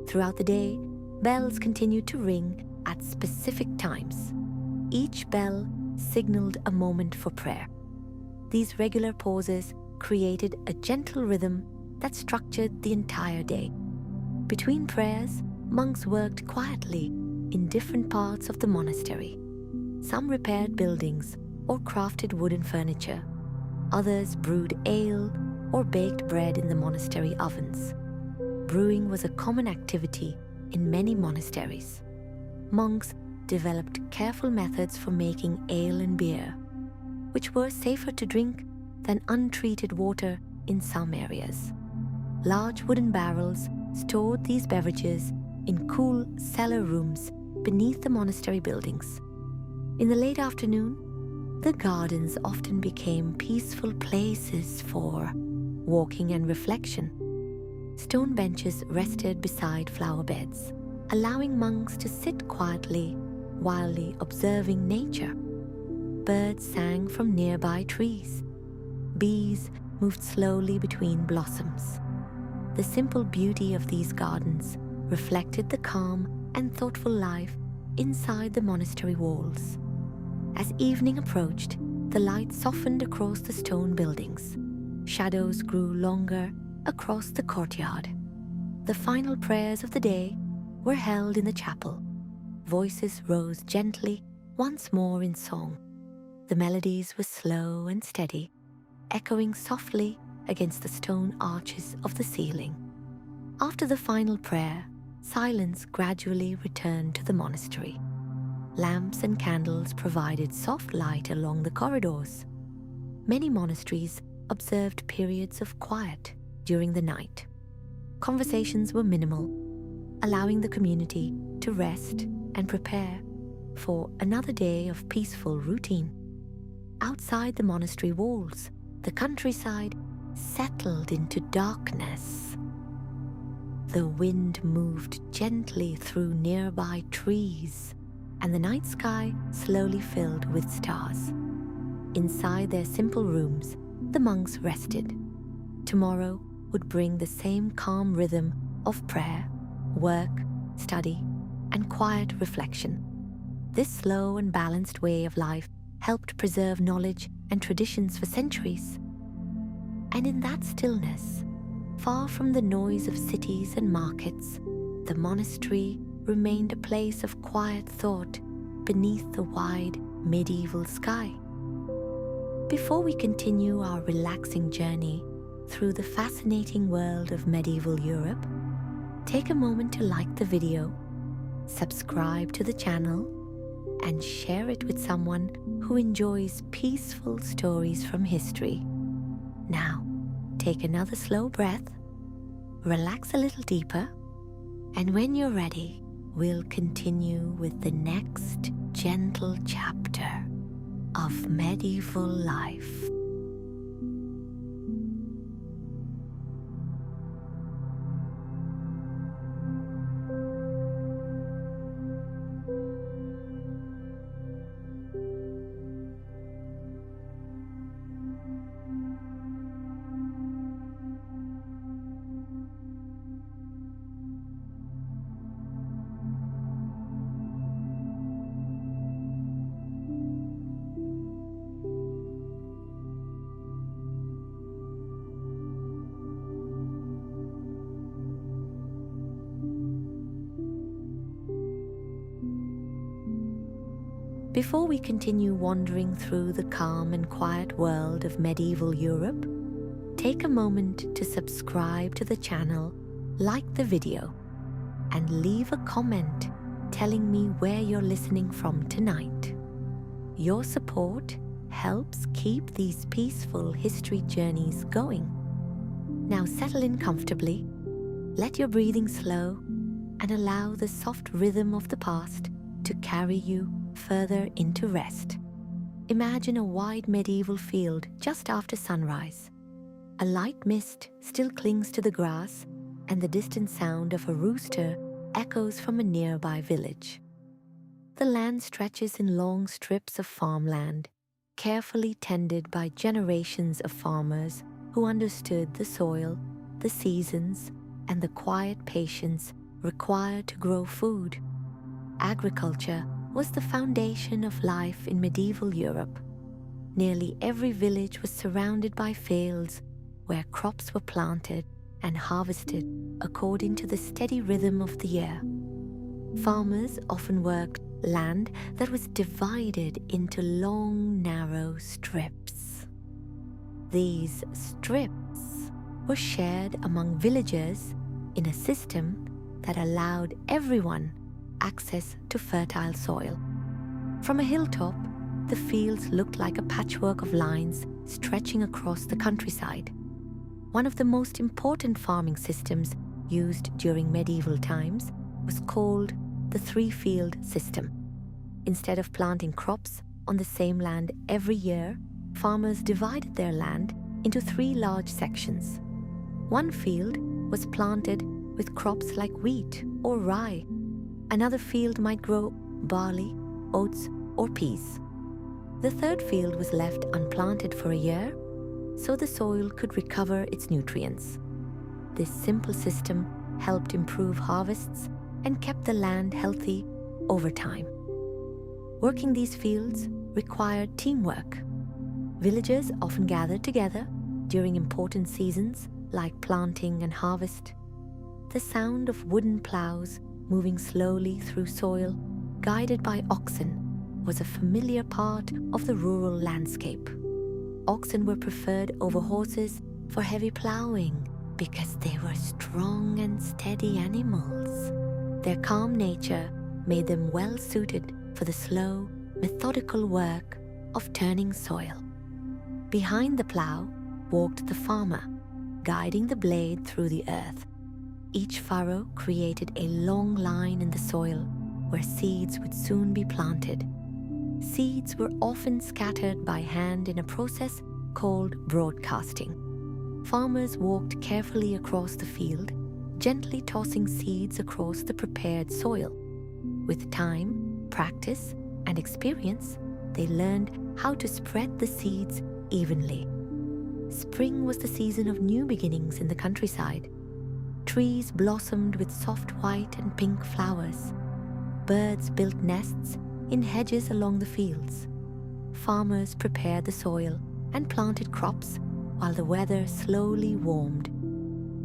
Throughout the day, bells continued to ring at specific times. Each bell signaled a moment for prayer. These regular pauses created a gentle rhythm that structured the entire day. Between prayers, monks worked quietly in different parts of the monastery. Some repaired buildings or crafted wooden furniture. Others brewed ale or baked bread in the monastery ovens. Brewing was a common activity in many monasteries. Monks developed careful methods for making ale and beer, which were safer to drink than untreated water in some areas. Large wooden barrels stored these beverages in cool cellar rooms beneath the monastery buildings. In the late afternoon, the gardens often became peaceful places for walking and reflection. Stone benches rested beside flower beds, allowing monks to sit quietly while observing nature. Birds sang from nearby trees. Bees moved slowly between blossoms. The simple beauty of these gardens reflected the calm and thoughtful life inside the monastery walls. As evening approached, the light softened across the stone buildings. Shadows grew longer across the courtyard. The final prayers of the day were held in the chapel. Voices rose gently once more in song. The melodies were slow and steady, echoing softly against the stone arches of the ceiling. After the final prayer, silence gradually returned to the monastery. Lamps and candles provided soft light along the corridors. Many monasteries observed periods of quiet during the night. Conversations were minimal, allowing the community to rest and prepare for another day of peaceful routine. Outside the monastery walls, the countryside settled into darkness. The wind moved gently through nearby trees, and the night sky slowly filled with stars. Inside their simple rooms, the monks rested. Tomorrow would bring the same calm rhythm of prayer, work, study, and quiet reflection. This slow and balanced way of life helped preserve knowledge and traditions for centuries. And in that stillness, far from the noise of cities and markets, the monastery remained a place of quiet thought beneath the wide medieval sky. Before we continue our relaxing journey through the fascinating world of medieval Europe, take a moment to like the video, subscribe to the channel, and share it with someone who enjoys peaceful stories from history. Now, take another slow breath, relax a little deeper, and when you're ready, we'll continue with the next gentle chapter of medieval life. Before we continue wandering through the calm and quiet world of medieval Europe, take a moment to subscribe to the channel, like the video, and leave a comment telling me where you're listening from tonight. Your support helps keep these peaceful history journeys going. Now settle in comfortably, let your breathing slow, and allow the soft rhythm of the past to carry you further into rest. Imagine a wide medieval field just after sunrise. A light mist still clings to the grass, and the distant sound of a rooster echoes from a nearby village. The land stretches in long strips of farmland, carefully tended by generations of farmers who understood the soil, the seasons, and the quiet patience required to grow food. Agriculture was the foundation of life in medieval Europe. Nearly every village was surrounded by fields where crops were planted and harvested according to the steady rhythm of the year. Farmers often worked land that was divided into long, narrow strips. These strips were shared among villagers in a system that allowed everyone access to fertile soil. From a hilltop, the fields looked like a patchwork of lines stretching across the countryside. One of the most important farming systems used during medieval times was called the three-field system. Instead of planting crops on the same land every year, farmers divided their land into three large sections. One field was planted with crops like wheat or rye. Another field might grow barley, oats, or peas. The third field was left unplanted for a year, so the soil could recover its nutrients. This simple system helped improve harvests and kept the land healthy over time. Working these fields required teamwork. Villagers often gathered together during important seasons like planting and harvest. The sound of wooden plows moving slowly through soil, guided by oxen, was a familiar part of the rural landscape. Oxen were preferred over horses for heavy plowing because they were strong and steady animals. Their calm nature made them well suited for the slow, methodical work of turning soil. Behind the plow walked the farmer, guiding the blade through the earth. Each furrow created a long line in the soil where seeds would soon be planted. Seeds were often scattered by hand in a process called broadcasting. Farmers walked carefully across the field, gently tossing seeds across the prepared soil. With time, practice, and experience, they learned how to spread the seeds evenly. Spring was the season of new beginnings in the countryside. Trees blossomed with soft white and pink flowers. Birds built nests in hedges along the fields. Farmers prepared the soil and planted crops while the weather slowly warmed.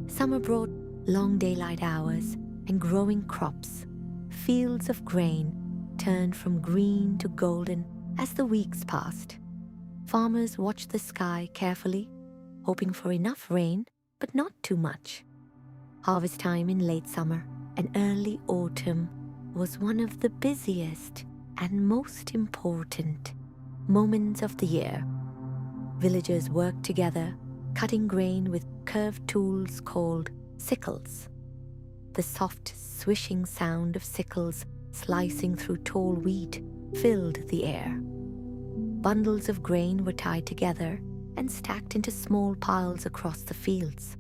Summer brought long daylight hours and growing crops. Fields of grain turned from green to golden as the weeks passed. Farmers watched the sky carefully, hoping for enough rain, but not too much. Harvest time in late summer and early autumn was one of the busiest and most important moments of the year. Villagers worked together, cutting grain with curved tools called sickles. The soft, swishing sound of sickles slicing through tall wheat filled the air. Bundles of grain were tied together and stacked into small piles across the fields.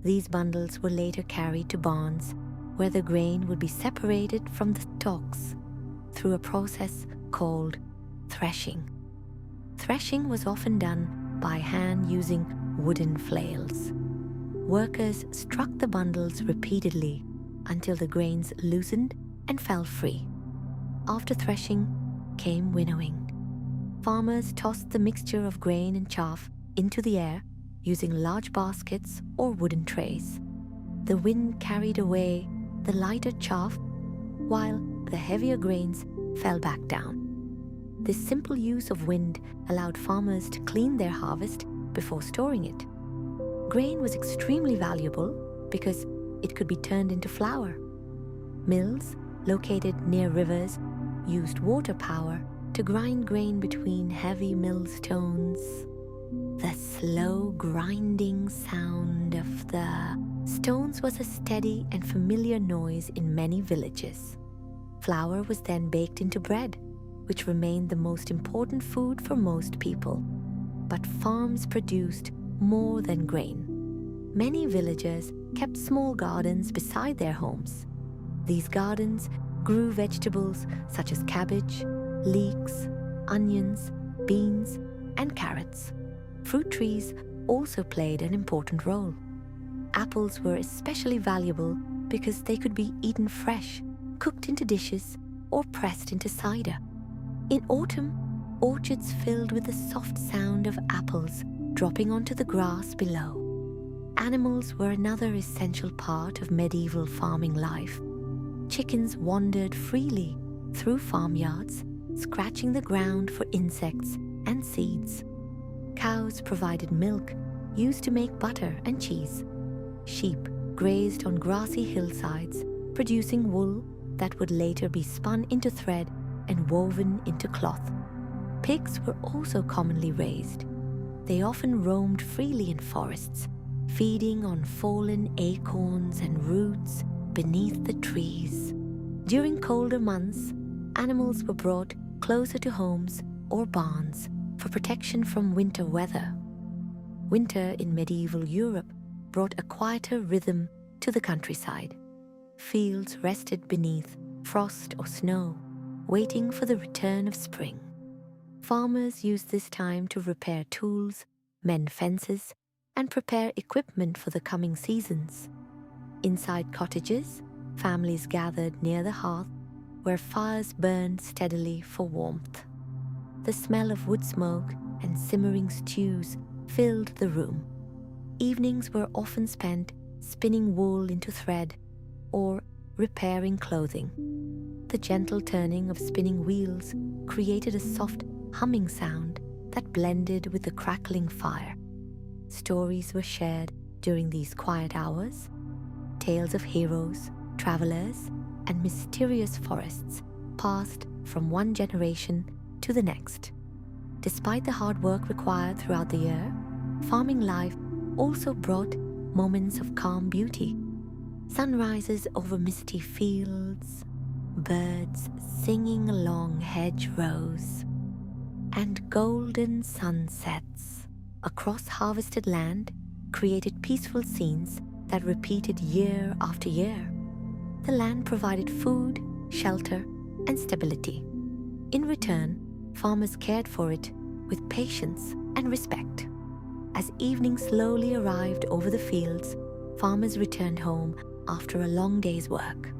These bundles were later carried to barns, where the grain would be separated from the stalks through a process called threshing. Threshing was often done by hand using wooden flails. Workers struck the bundles repeatedly until the grains loosened and fell free. After threshing came winnowing. Farmers tossed the mixture of grain and chaff into the air using large baskets or wooden trays. The wind carried away the lighter chaff while the heavier grains fell back down. This simple use of wind allowed farmers to clean their harvest before storing it. Grain was extremely valuable because it could be turned into flour. Mills located near rivers used water power to grind grain between heavy millstones. The slow grinding sound of the stones was a steady and familiar noise in many villages. Flour was then baked into bread, which remained the most important food for most people. But farms produced more than grain. Many villagers kept small gardens beside their homes. These gardens grew vegetables such as cabbage, leeks, onions, beans, and carrots. Fruit trees also played an important role. Apples were especially valuable because they could be eaten fresh, cooked into dishes, or pressed into cider. In autumn, orchards filled with the soft sound of apples dropping onto the grass below. Animals were another essential part of medieval farming life. Chickens wandered freely through farmyards, scratching the ground for insects and seeds. Cows provided milk used to make butter and cheese. Sheep grazed on grassy hillsides, producing wool that would later be spun into thread and woven into cloth. Pigs were also commonly raised. They often roamed freely in forests, feeding on fallen acorns and roots beneath the trees. During colder months, animals were brought closer to homes or barns for protection from winter weather. Winter in medieval Europe brought a quieter rhythm to the countryside. Fields rested beneath frost or snow, waiting for the return of spring. Farmers used this time to repair tools, mend fences, and prepare equipment for the coming seasons. Inside cottages, families gathered near the hearth where fires burned steadily for warmth. The smell of wood smoke and simmering stews filled the room. Evenings were often spent spinning wool into thread or repairing clothing. The gentle turning of spinning wheels created a soft humming sound that blended with the crackling fire. Stories were shared during these quiet hours. Tales of heroes, travelers, and mysterious forests passed from one generation to the next. Despite the hard work required throughout the year, farming life also brought moments of calm beauty. Sunrises over misty fields, birds singing along hedgerows, and golden sunsets across harvested land created peaceful scenes that repeated year after year. The land provided food, shelter, and stability. In return, farmers cared for it with patience and respect. As evening slowly arrived over the fields, farmers returned home after a long day's work.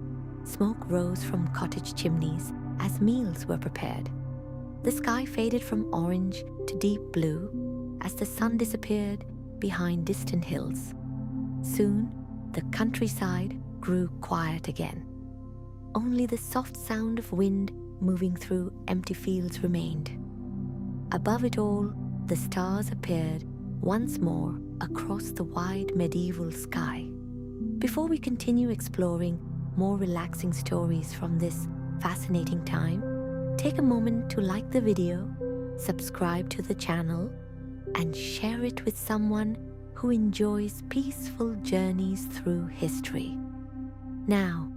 Smoke rose from cottage chimneys as meals were prepared. The sky faded from orange to deep blue as the sun disappeared behind distant hills. Soon, the countryside grew quiet again. Only the soft sound of wind moving through empty fields remained. Above it all, the stars appeared once more across the wide medieval sky. Before we continue exploring more relaxing stories from this fascinating time, take a moment to like the video, subscribe to the channel, and share it with someone who enjoys peaceful journeys through history. Now,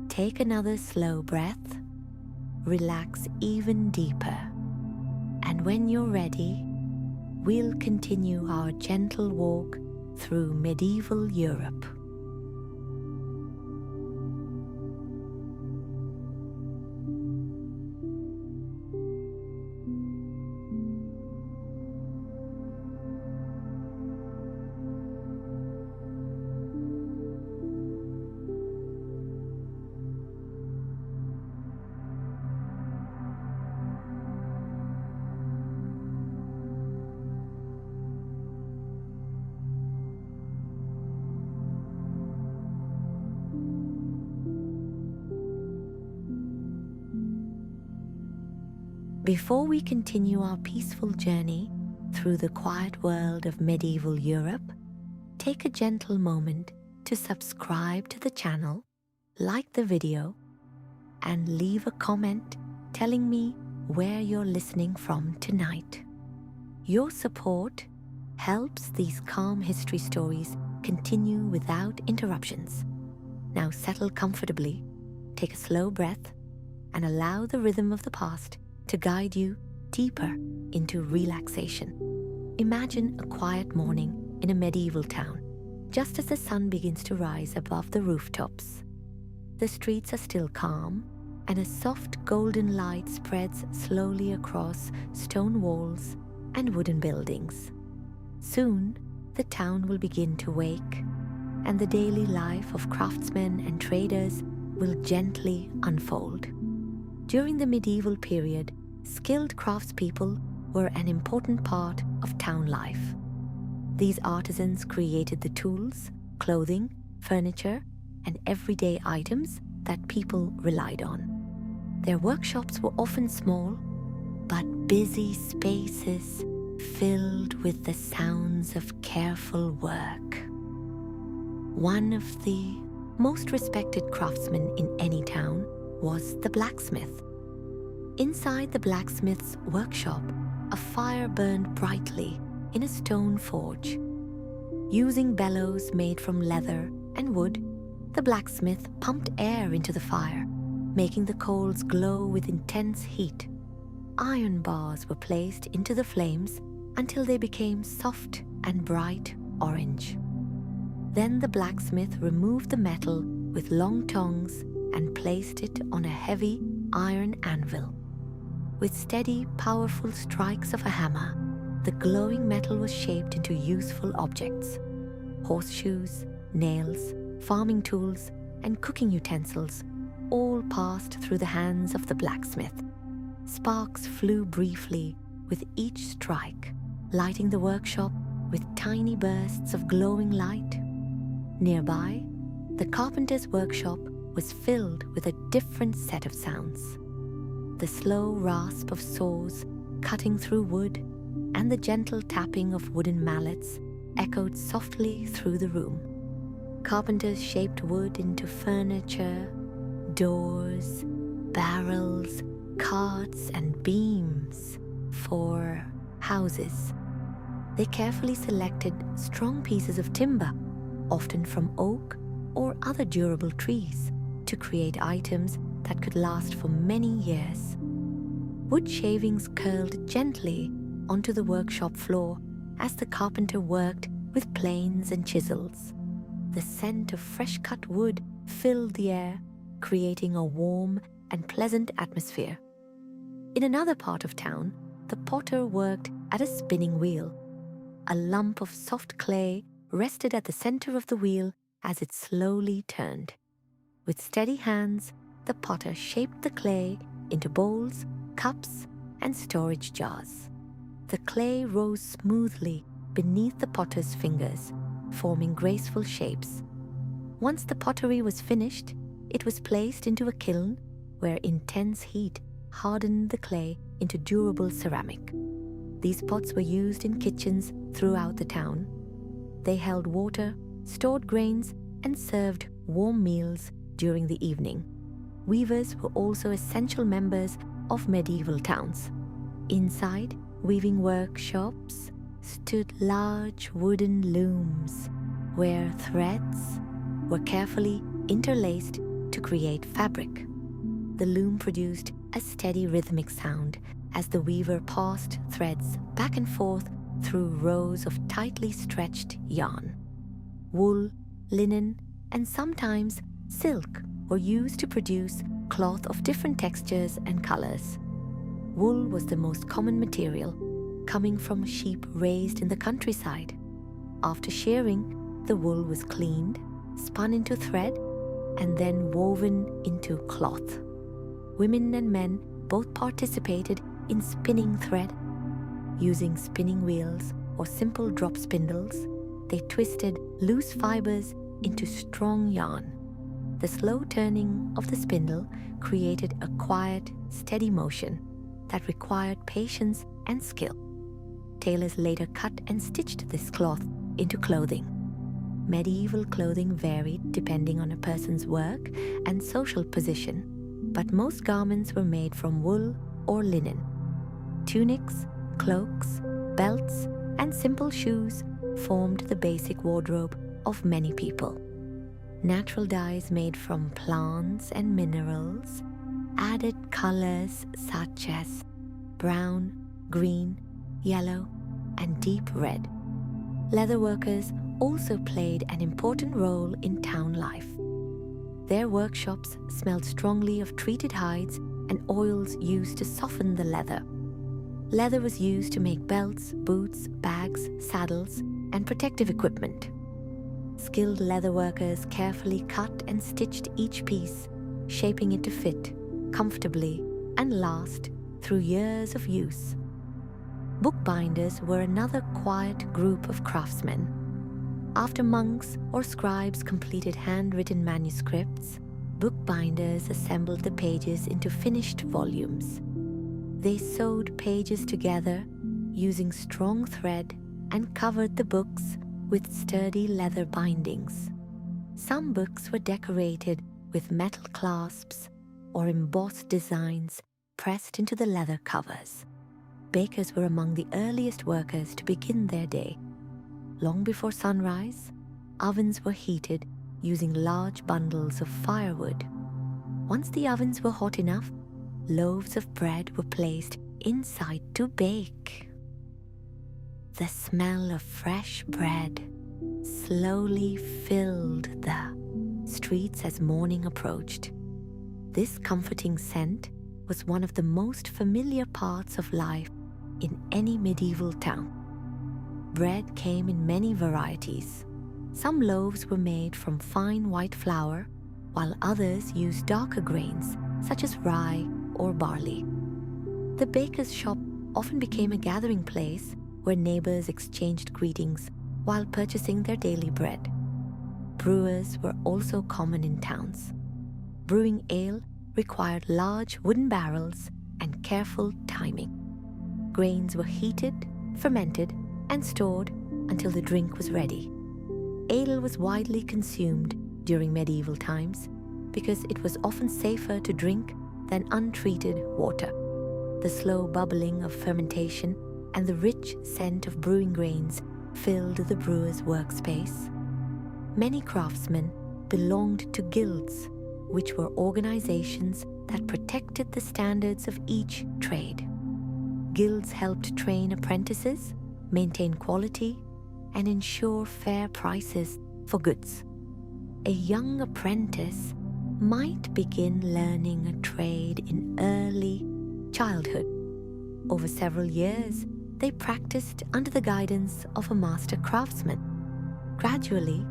take another slow breath, relax even deeper, and when you're ready, we'll continue our gentle walk through medieval Europe. Before we continue our peaceful journey through the quiet world of medieval Europe, take a gentle moment to subscribe to the channel, like the video, and leave a comment telling me where you're listening from tonight. Your support helps these calm history stories continue without interruptions. Now settle comfortably, take a slow breath, and allow the rhythm of the past to guide you deeper into relaxation. Imagine a quiet morning in a medieval town, just as the sun begins to rise above the rooftops. The streets are still calm, and a soft golden light spreads slowly across stone walls and wooden buildings. Soon, the town will begin to wake, and the daily life of craftsmen and traders will gently unfold. During the medieval period, skilled craftspeople were an important part of town life. These artisans created the tools, clothing, furniture, and everyday items that people relied on. Their workshops were often small, but busy spaces filled with the sounds of careful work. One of the most respected craftsmen in any town was the blacksmith. Inside the blacksmith's workshop, a fire burned brightly in a stone forge. Using bellows made from leather and wood, the blacksmith pumped air into the fire, making the coals glow with intense heat. Iron bars were placed into the flames until they became soft and bright orange. Then the blacksmith removed the metal with long tongs and placed it on a heavy iron anvil. With steady, powerful strikes of a hammer, the glowing metal was shaped into useful objects. Horseshoes, nails, farming tools, and cooking utensils all passed through the hands of the blacksmith. Sparks flew briefly with each strike, lighting the workshop with tiny bursts of glowing light. Nearby, the carpenter's workshop was filled with a different set of sounds. The slow rasp of saws cutting through wood and the gentle tapping of wooden mallets echoed softly through the room. Carpenters shaped wood into furniture, doors, barrels, carts, and beams for houses. They carefully selected strong pieces of timber, often from oak or other durable trees, to create items that could last for many years. Wood shavings curled gently onto the workshop floor as the carpenter worked with planes and chisels. The scent of fresh-cut wood filled the air, creating a warm and pleasant atmosphere. In another part of town, the potter worked at a spinning wheel. A lump of soft clay rested at the center of the wheel as it slowly turned. With steady hands, the potter shaped the clay into bowls, cups, and storage jars. The clay rose smoothly beneath the potter's fingers, forming graceful shapes. Once the pottery was finished, it was placed into a kiln where intense heat hardened the clay into durable ceramic. These pots were used in kitchens throughout the town. They held water, stored grains, and served warm meals during the evening. Weavers were also essential members of medieval towns. Inside weaving workshops stood large wooden looms where threads were carefully interlaced to create fabric. The loom produced a steady rhythmic sound as the weaver passed threads back and forth through rows of tightly stretched yarn. Wool, linen, and sometimes silk were used to produce cloth of different textures and colors. Wool was the most common material, coming from sheep raised in the countryside. After shearing, the wool was cleaned, spun into thread, and then woven into cloth. Women and men both participated in spinning thread. Using spinning wheels or simple drop spindles, they twisted loose fibers into strong yarn. The slow turning of the spindle created a quiet, steady motion that required patience and skill. Tailors later cut and stitched this cloth into clothing. Medieval clothing varied depending on a person's work and social position, but most garments were made from wool or linen. Tunics, cloaks, belts, and simple shoes formed the basic wardrobe of many people. Natural dyes made from plants and minerals added colors such as brown, green, yellow, and deep red. Leatherworkers also played an important role in town life. Their workshops smelled strongly of treated hides and oils used to soften the leather. Leather was used to make belts, boots, bags, saddles, and protective equipment. Skilled leatherworkers carefully cut and stitched each piece, shaping it to fit comfortably and last through years of use. Bookbinders were another quiet group of craftsmen. After monks or scribes completed handwritten manuscripts, bookbinders assembled the pages into finished volumes. They sewed pages together using strong thread and covered the books with sturdy leather bindings. Some books were decorated with metal clasps or embossed designs pressed into the leather covers. Bakers were among the earliest workers to begin their day. Long before sunrise, ovens were heated using large bundles of firewood. Once the ovens were hot enough, loaves of bread were placed inside to bake. The smell of fresh bread slowly filled the streets as morning approached. This comforting scent was one of the most familiar parts of life in any medieval town. Bread came in many varieties. Some loaves were made from fine white flour, while others used darker grains such as rye or barley. The baker's shop often became a gathering place where neighbors exchanged greetings while purchasing their daily bread. Brewers were also common in towns. Brewing ale required large wooden barrels and careful timing. Grains were heated, fermented, and stored until the drink was ready. Ale was widely consumed during medieval times because it was often safer to drink than untreated water. The slow bubbling of fermentation and the rich scent of brewing grains filled the brewer's workspace. Many craftsmen belonged to guilds, which were organizations that protected the standards of each trade. Guilds helped train apprentices, maintain quality, and ensure fair prices for goods. A young apprentice might begin learning a trade in early childhood. Over several years, they practiced under the guidance of a master craftsman. Gradually,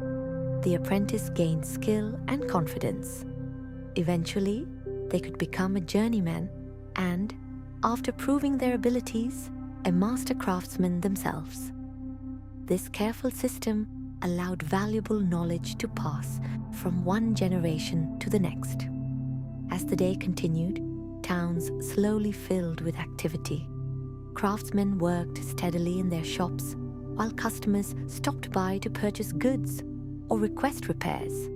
the apprentice gained skill and confidence. Eventually, they could become a journeyman and, after proving their abilities, a master craftsman themselves. This careful system allowed valuable knowledge to pass from one generation to the next. As the day continued, towns slowly filled with activity. Craftsmen worked steadily in their shops, while customers stopped by to purchase goods or request repairs.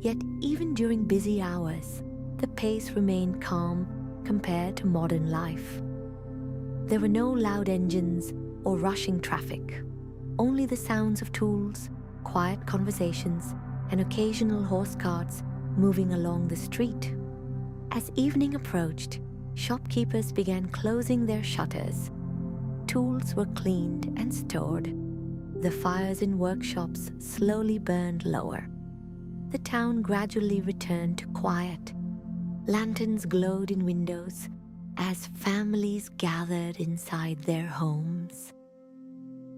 Yet even during busy hours, the pace remained calm compared to modern life. There were no loud engines or rushing traffic, only the sounds of tools, quiet conversations, and occasional horse carts moving along the street. As evening approached, shopkeepers began closing their shutters. Tools were cleaned and stored. The fires in workshops slowly burned lower. The town gradually returned to quiet. Lanterns glowed in windows as families gathered inside their homes.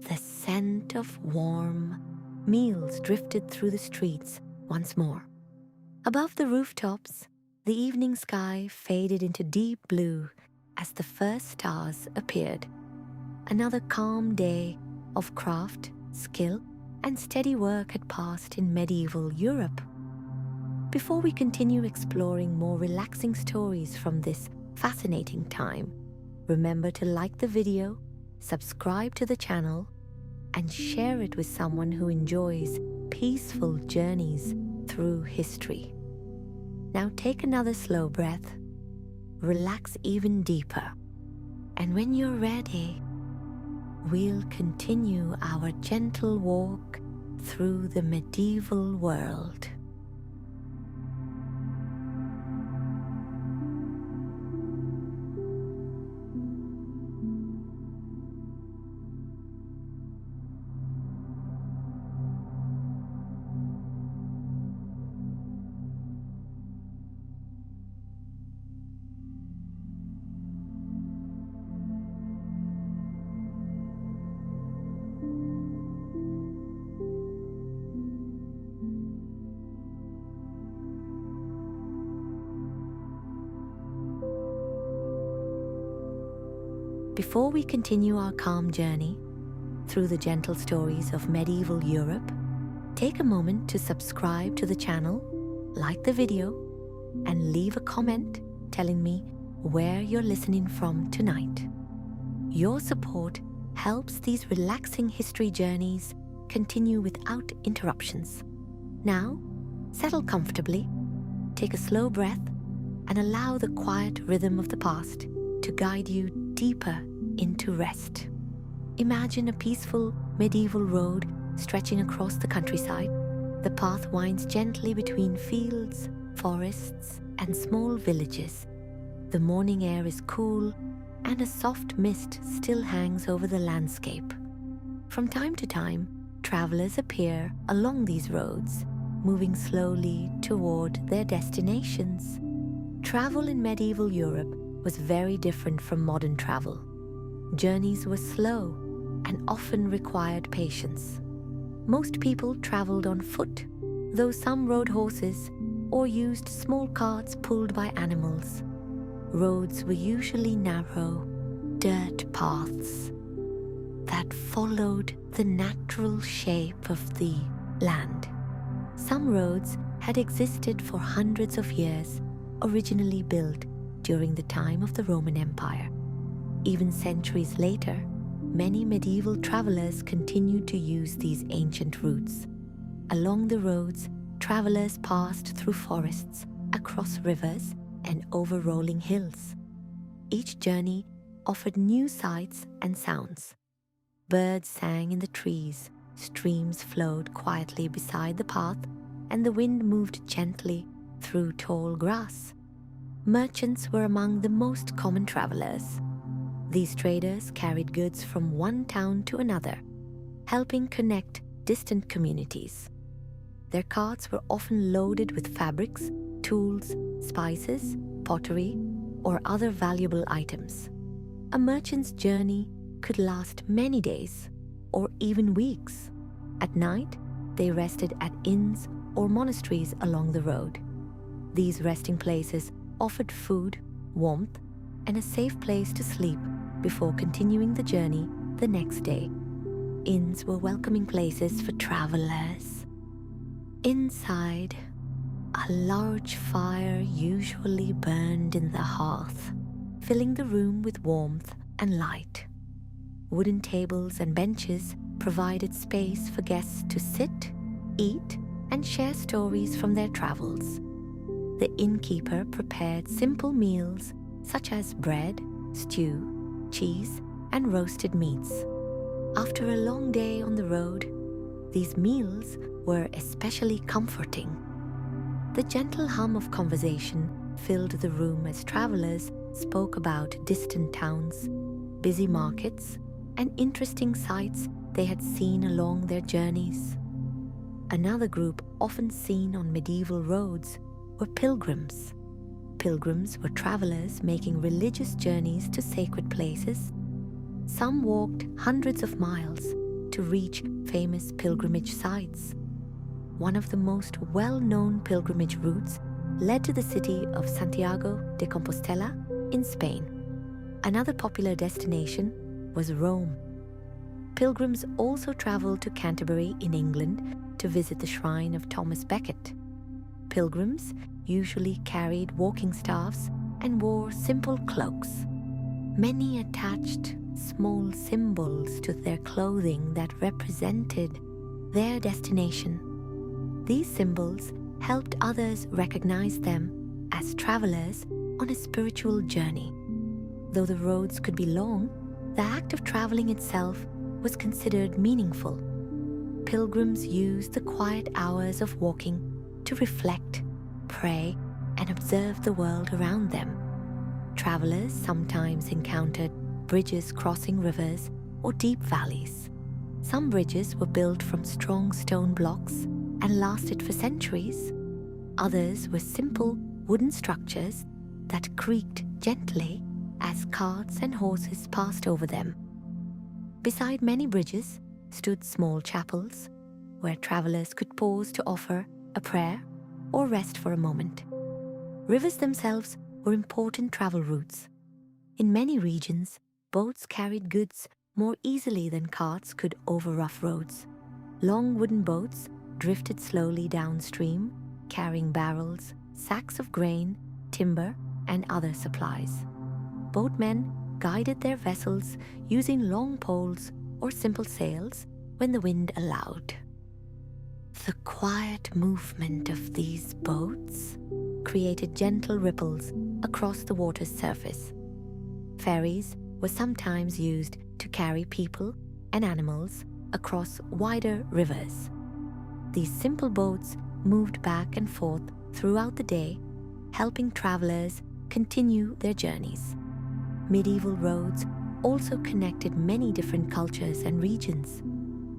The scent of warm meals drifted through the streets once more. Above the rooftops, the evening sky faded into deep blue as the first stars appeared. Another calm day of craft, skill, and steady work had passed in medieval Europe. Before we continue exploring more relaxing stories from this fascinating time, remember to like the video, subscribe to the channel, and share it with someone who enjoys peaceful journeys through history. Now take another slow breath, relax even deeper, and when you're ready, we'll continue our gentle walk through the medieval world. Before we continue our calm journey through the gentle stories of medieval Europe, take a moment to subscribe to the channel, like the video, and leave a comment telling me where you're listening from tonight. Your support helps these relaxing history journeys continue without interruptions. Now, settle comfortably, take a slow breath, and allow the quiet rhythm of the past to guide you deeper into rest. Imagine a peaceful medieval road stretching across the countryside. The path winds gently between fields, forests, and small villages. The morning air is cool, and a soft mist still hangs over the landscape. From time to time, travelers appear along these roads, moving slowly toward their destinations. Travel in medieval Europe was very different from modern travel. Journeys were slow and often required patience. Most people traveled on foot, though some rode horses or used small carts pulled by animals. Roads were usually narrow, dirt paths that followed the natural shape of the land. Some roads had existed for hundreds of years, originally built during the time of the Roman Empire. Even centuries later, many medieval travelers continued to use these ancient routes. Along the roads, travelers passed through forests, across rivers, and over rolling hills. Each journey offered new sights and sounds. Birds sang in the trees, streams flowed quietly beside the path, and the wind moved gently through tall grass. Merchants were among the most common travelers. These traders carried goods from one town to another, helping connect distant communities. Their carts were often loaded with fabrics, tools, spices, pottery, or other valuable items. A merchant's journey could last many days or even weeks. At night, they rested at inns or monasteries along the road. These resting places offered food, warmth, and a safe place to sleep before continuing the journey the next day. Inns were welcoming places for travelers. Inside, a large fire usually burned in the hearth, filling the room with warmth and light. Wooden tables and benches provided space for guests to sit, eat, and share stories from their travels. The innkeeper prepared simple meals such as bread, stew, cheese, and roasted meats. After a long day on the road, these meals were especially comforting. The gentle hum of conversation filled the room as travelers spoke about distant towns, busy markets, and interesting sights they had seen along their journeys. Another group often seen on medieval roads were pilgrims. Pilgrims were travelers making religious journeys to sacred places. Some walked hundreds of miles to reach famous pilgrimage sites. One of the most well-known pilgrimage routes led to the city of Santiago de Compostela in Spain. Another popular destination was Rome. Pilgrims also traveled to Canterbury in England to visit the shrine of Thomas Becket. Pilgrims usually carried walking staffs and wore simple cloaks. Many attached small symbols to their clothing that represented their destination. These symbols helped others recognize them as travelers on a spiritual journey. Though the roads could be long, the act of traveling itself was considered meaningful. Pilgrims used the quiet hours of walking to reflect, pray, and observe the world around them. Travelers sometimes encountered bridges crossing rivers or deep valleys. Some bridges were built from strong stone blocks and lasted for centuries. Others were simple wooden structures that creaked gently as carts and horses passed over them. Beside many bridges stood small chapels where travelers could pause to offer a prayer or rest for a moment. Rivers themselves were important travel routes. In many regions, boats carried goods more easily than carts could over rough roads. Long wooden boats drifted slowly downstream, carrying barrels, sacks of grain, timber, and other supplies. Boatmen guided their vessels using long poles or simple sails when the wind allowed. The quiet movement of these boats created gentle ripples across the water's surface. Ferries were sometimes used to carry people and animals across wider rivers. These simple boats moved back and forth throughout the day, helping travelers continue their journeys. Medieval roads also connected many different cultures and regions.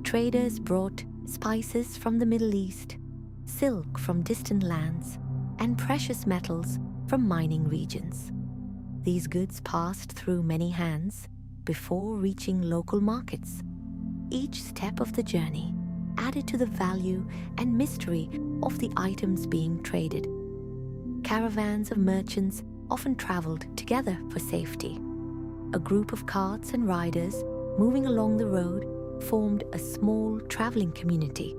Traders brought spices from the Middle East, silk from distant lands, and precious metals from mining regions. These goods passed through many hands before reaching local markets. Each step of the journey added to the value and mystery of the items being traded. Caravans of merchants often traveled together for safety. A group of carts and riders moving along the road formed a small traveling community.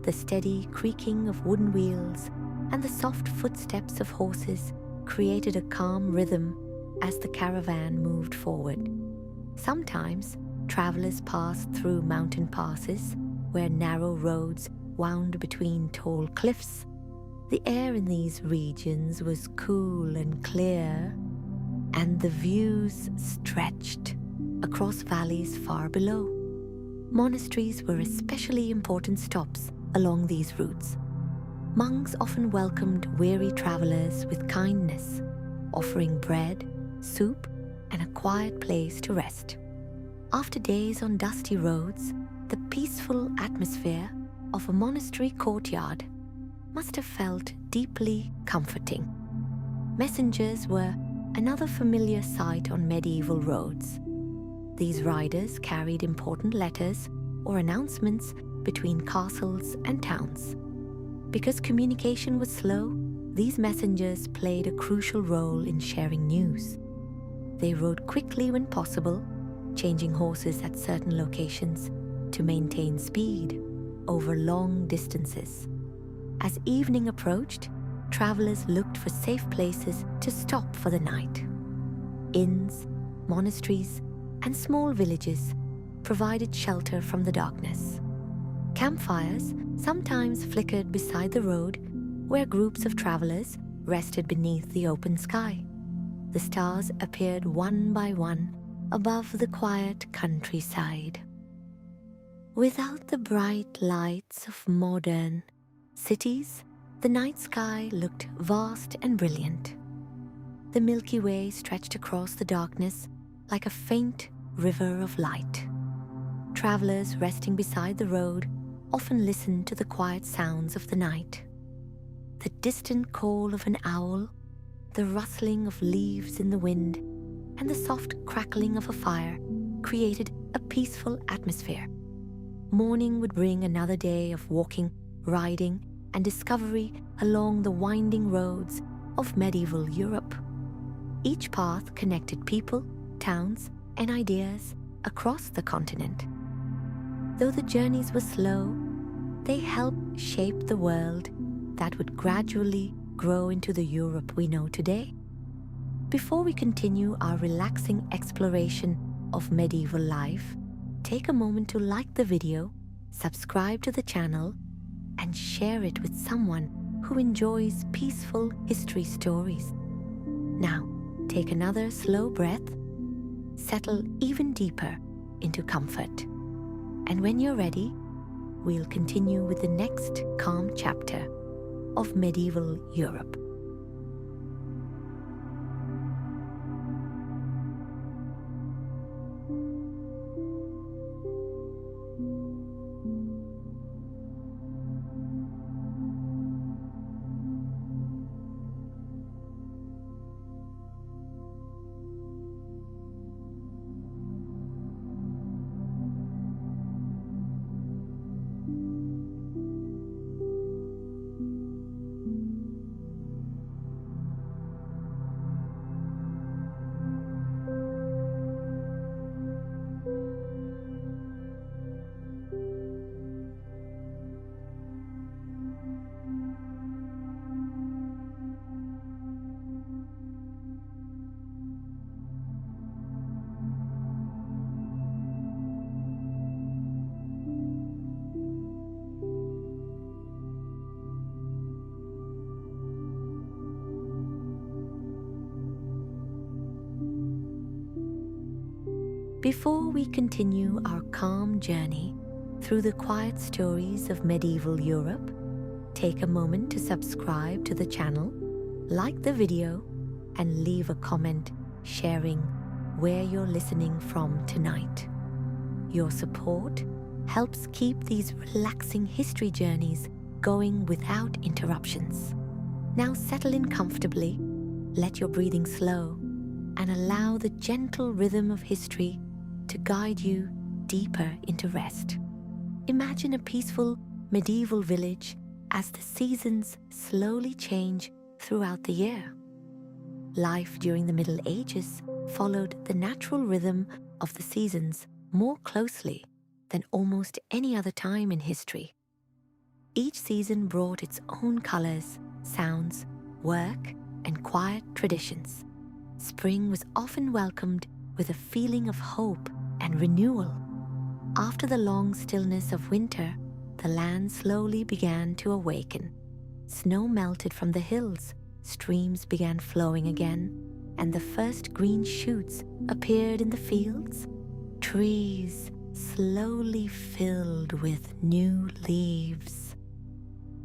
The steady creaking of wooden wheels and the soft footsteps of horses created a calm rhythm as the caravan moved forward. Sometimes, travelers passed through mountain passes where narrow roads wound between tall cliffs. The air in these regions was cool and clear, and the views stretched across valleys far below. Monasteries were especially important stops along these routes. Monks often welcomed weary travelers with kindness, offering bread, soup, and a quiet place to rest. After days on dusty roads, the peaceful atmosphere of a monastery courtyard must have felt deeply comforting. Messengers were another familiar sight on medieval roads. These riders carried important letters or announcements between castles and towns. Because communication was slow, these messengers played a crucial role in sharing news. They rode quickly when possible, changing horses at certain locations to maintain speed over long distances. As evening approached, travelers looked for safe places to stop for the night. Inns, monasteries, and small villages provided shelter from the darkness. Campfires sometimes flickered beside the road where groups of travelers rested beneath the open sky. The stars appeared one by one above the quiet countryside. Without the bright lights of modern cities, the night sky looked vast and brilliant. The Milky Way stretched across the darkness like a faint river of light. Travelers resting beside the road often listened to the quiet sounds of the night. The distant call of an owl, the rustling of leaves in the wind, and the soft crackling of a fire created a peaceful atmosphere. Morning would bring another day of walking, riding, and discovery along the winding roads of medieval Europe. Each path connected people, towns, and ideas across the continent. Though the journeys were slow, they helped shape the world that would gradually grow into the Europe we know today. Before we continue our relaxing exploration of medieval life, take a moment to like the video, subscribe to the channel, and share it with someone who enjoys peaceful history stories. Now, take another slow breath, settle even deeper into comfort. And when you're ready, we'll continue with the next calm chapter of medieval Europe. Before we continue our calm journey through the quiet stories of medieval Europe, take a moment to subscribe to the channel, like the video, and leave a comment sharing where you're listening from tonight. Your support helps keep these relaxing history journeys going without interruptions. Now settle in comfortably, let your breathing slow, and allow the gentle rhythm of history to guide you deeper into rest. Imagine a peaceful medieval village as the seasons slowly change throughout the year. Life during the Middle Ages followed the natural rhythm of the seasons more closely than almost any other time in history. Each season brought its own colors, sounds, work, and quiet traditions. Spring was often welcomed with a feeling of hope and renewal. After the long stillness of winter, the land slowly began to awaken. Snow melted from the hills, streams began flowing again, and the first green shoots appeared in the fields. Trees slowly filled with new leaves.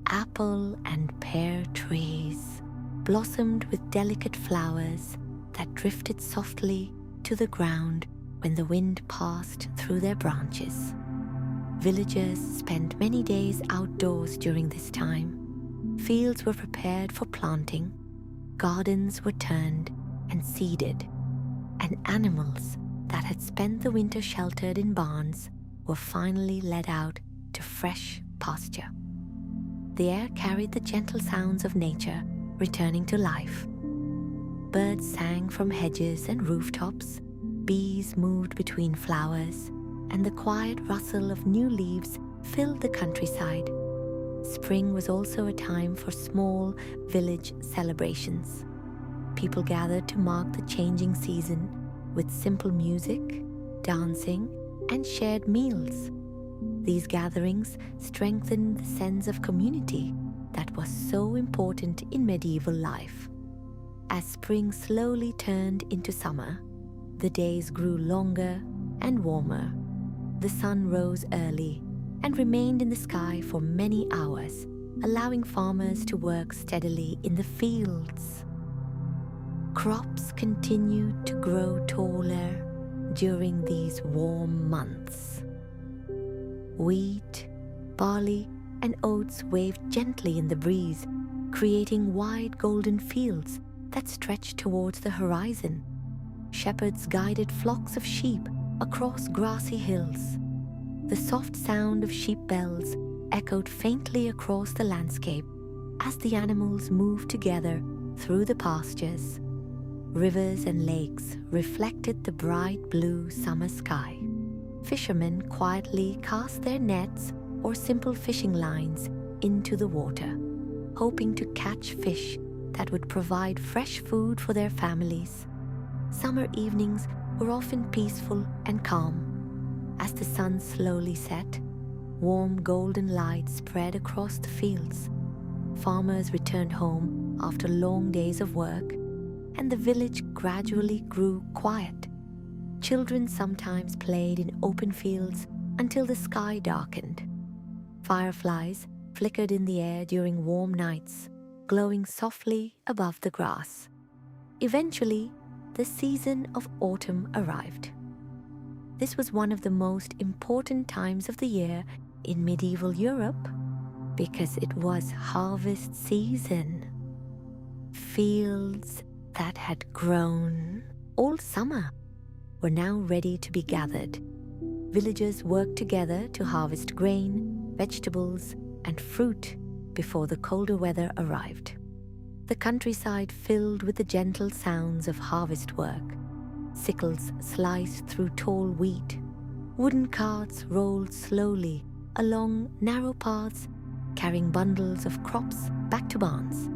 Apple and pear trees blossomed with delicate flowers that drifted softly to the ground when the wind passed through their branches. Villagers spent many days outdoors during this time. Fields were prepared for planting, gardens were turned and seeded, and animals that had spent the winter sheltered in barns were finally led out to fresh pasture. The air carried the gentle sounds of nature returning to life. Birds sang from hedges and rooftops, bees moved between flowers, and the quiet rustle of new leaves filled the countryside. Spring was also a time for small village celebrations. People gathered to mark the changing season with simple music, dancing, and shared meals. These gatherings strengthened the sense of community that was so important in medieval life. As spring slowly turned into summer, the days grew longer and warmer. The sun rose early and remained in the sky for many hours, allowing farmers to work steadily in the fields. Crops continued to grow taller during these warm months. Wheat, barley, and oats waved gently in the breeze, creating wide golden fields that stretched towards the horizon. Shepherds guided flocks of sheep across grassy hills. The soft sound of sheep bells echoed faintly across the landscape as the animals moved together through the pastures. Rivers and lakes reflected the bright blue summer sky. Fishermen quietly cast their nets or simple fishing lines into the water, hoping to catch fish that would provide fresh food for their families. Summer evenings were often peaceful and calm. As the sun slowly set, warm golden light spread across the fields. Farmers returned home after long days of work, and the village gradually grew quiet. Children sometimes played in open fields until the sky darkened. Fireflies flickered in the air during warm nights, glowing softly above the grass. Eventually, the season of autumn arrived. This was one of the most important times of the year in medieval Europe because it was harvest season. Fields that had grown all summer were now ready to be gathered. Villagers worked together to harvest grain, vegetables, and fruit before the colder weather arrived. The countryside filled with the gentle sounds of harvest work. Sickles sliced through tall wheat. Wooden carts rolled slowly along narrow paths, carrying bundles of crops back to barns.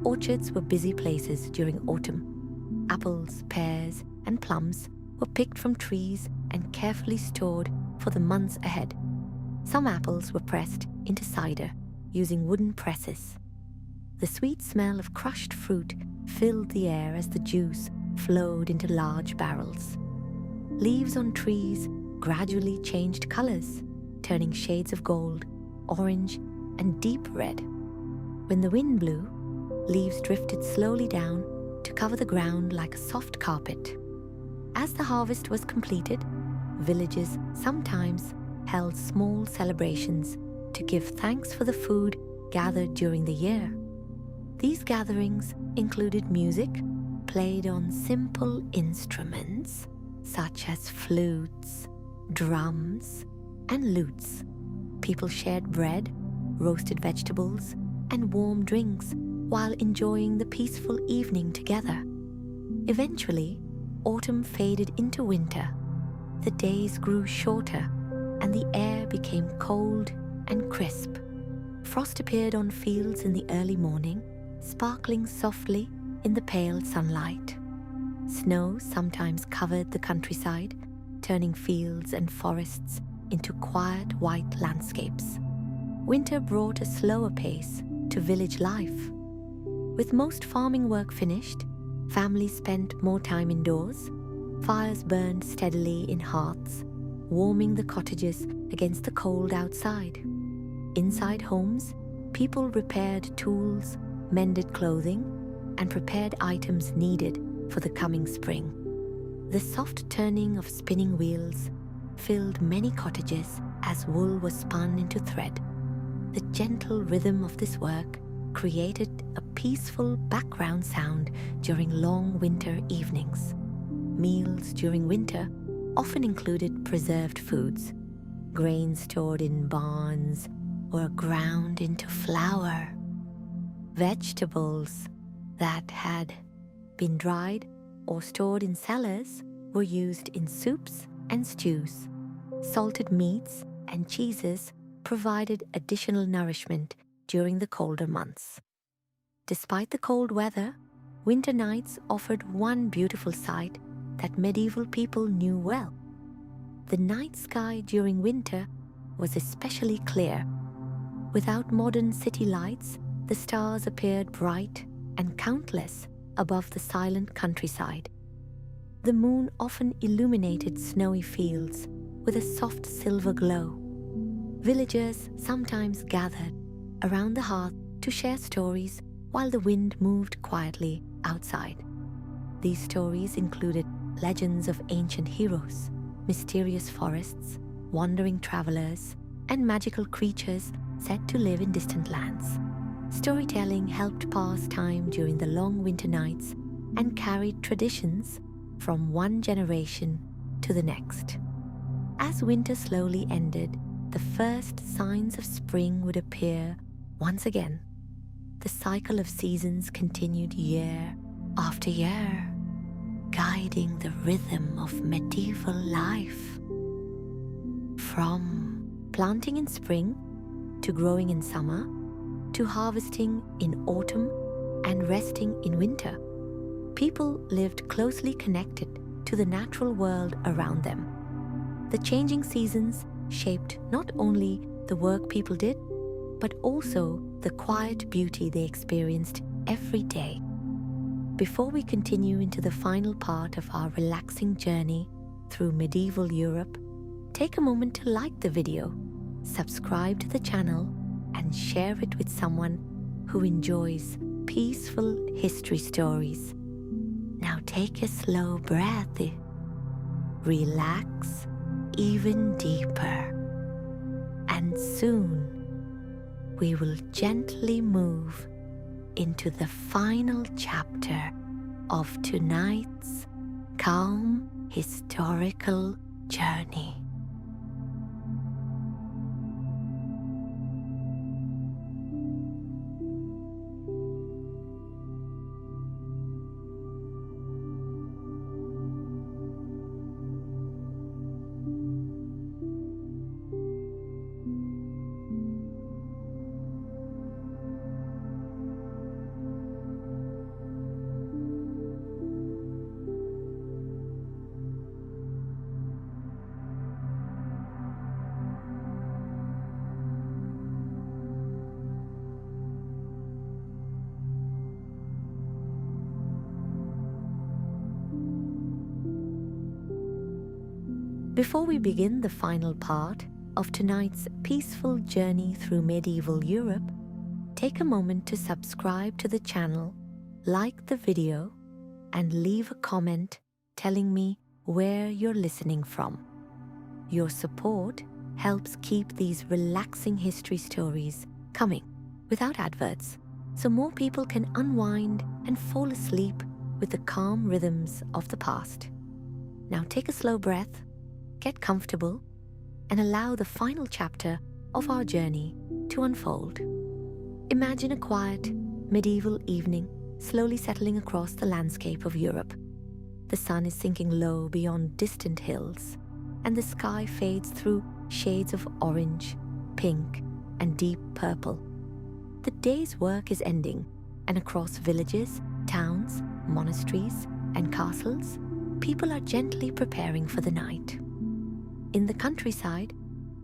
Orchards were busy places during autumn. Apples, pears, and plums were picked from trees and carefully stored for the months ahead. Some apples were pressed into cider using wooden presses. The sweet smell of crushed fruit filled the air as the juice flowed into large barrels. Leaves on trees gradually changed colors, turning shades of gold, orange, and deep red. When the wind blew, leaves drifted slowly down to cover the ground like a soft carpet. As the harvest was completed, villages sometimes held small celebrations to give thanks for the food gathered during the year. These gatherings included music played on simple instruments such as flutes, drums, and lutes. People shared bread, roasted vegetables, and warm drinks while enjoying the peaceful evening together. Eventually, autumn faded into winter. The days grew shorter, and the air became cold and crisp. Frost appeared on fields in the early morning, sparkling softly in the pale sunlight. Snow sometimes covered the countryside, turning fields and forests into quiet white landscapes. Winter brought a slower pace to village life. With most farming work finished, families spent more time indoors. Fires burned steadily in hearths, warming the cottages against the cold outside. Inside homes, people repaired tools, mended clothing, and prepared items needed for the coming spring. The soft turning of spinning wheels filled many cottages as wool was spun into thread. The gentle rhythm of this work created a peaceful background sound during long winter evenings. Meals during winter often included preserved foods, grain stored in barns or ground into flour. Vegetables that had been dried or stored in cellars were used in soups and stews. Salted meats and cheeses provided additional nourishment during the colder months. Despite the cold weather, winter nights offered one beautiful sight that medieval people knew well. The night sky during winter was especially clear. Without modern city lights, the stars appeared bright and countless above the silent countryside. The moon often illuminated snowy fields with a soft silver glow. Villagers sometimes gathered around the hearth to share stories while the wind moved quietly outside. These stories included legends of ancient heroes, mysterious forests, wandering travelers, and magical creatures said to live in distant lands. Storytelling helped pass time during the long winter nights and carried traditions from one generation to the next. As winter slowly ended, the first signs of spring would appear once again. The cycle of seasons continued year after year, guiding the rhythm of medieval life. From planting in spring, to growing in summer, to harvesting in autumn and resting in winter, people lived closely connected to the natural world around them. The changing seasons shaped not only the work people did, but also the quiet beauty they experienced every day. Before we continue into the final part of our relaxing journey through medieval Europe, take a moment to like the video, subscribe to the channel, and share it with someone who enjoys peaceful history stories. Now take a slow breath, relax even deeper, and soon we will gently move into the final chapter of tonight's calm historical journey. Before we begin the final part of tonight's peaceful journey through medieval Europe, take a moment to subscribe to the channel, like the video, and leave a comment telling me where you're listening from. Your support helps keep these relaxing history stories coming without adverts, so more people can unwind and fall asleep with the calm rhythms of the past. Now take a slow breath, get comfortable, and allow the final chapter of our journey to unfold. Imagine a quiet, medieval evening slowly settling across the landscape of Europe. The sun is sinking low beyond distant hills, and the sky fades through shades of orange, pink, and deep purple. The day's work is ending, and across villages, towns, monasteries, and castles, people are gently preparing for the night. In the countryside,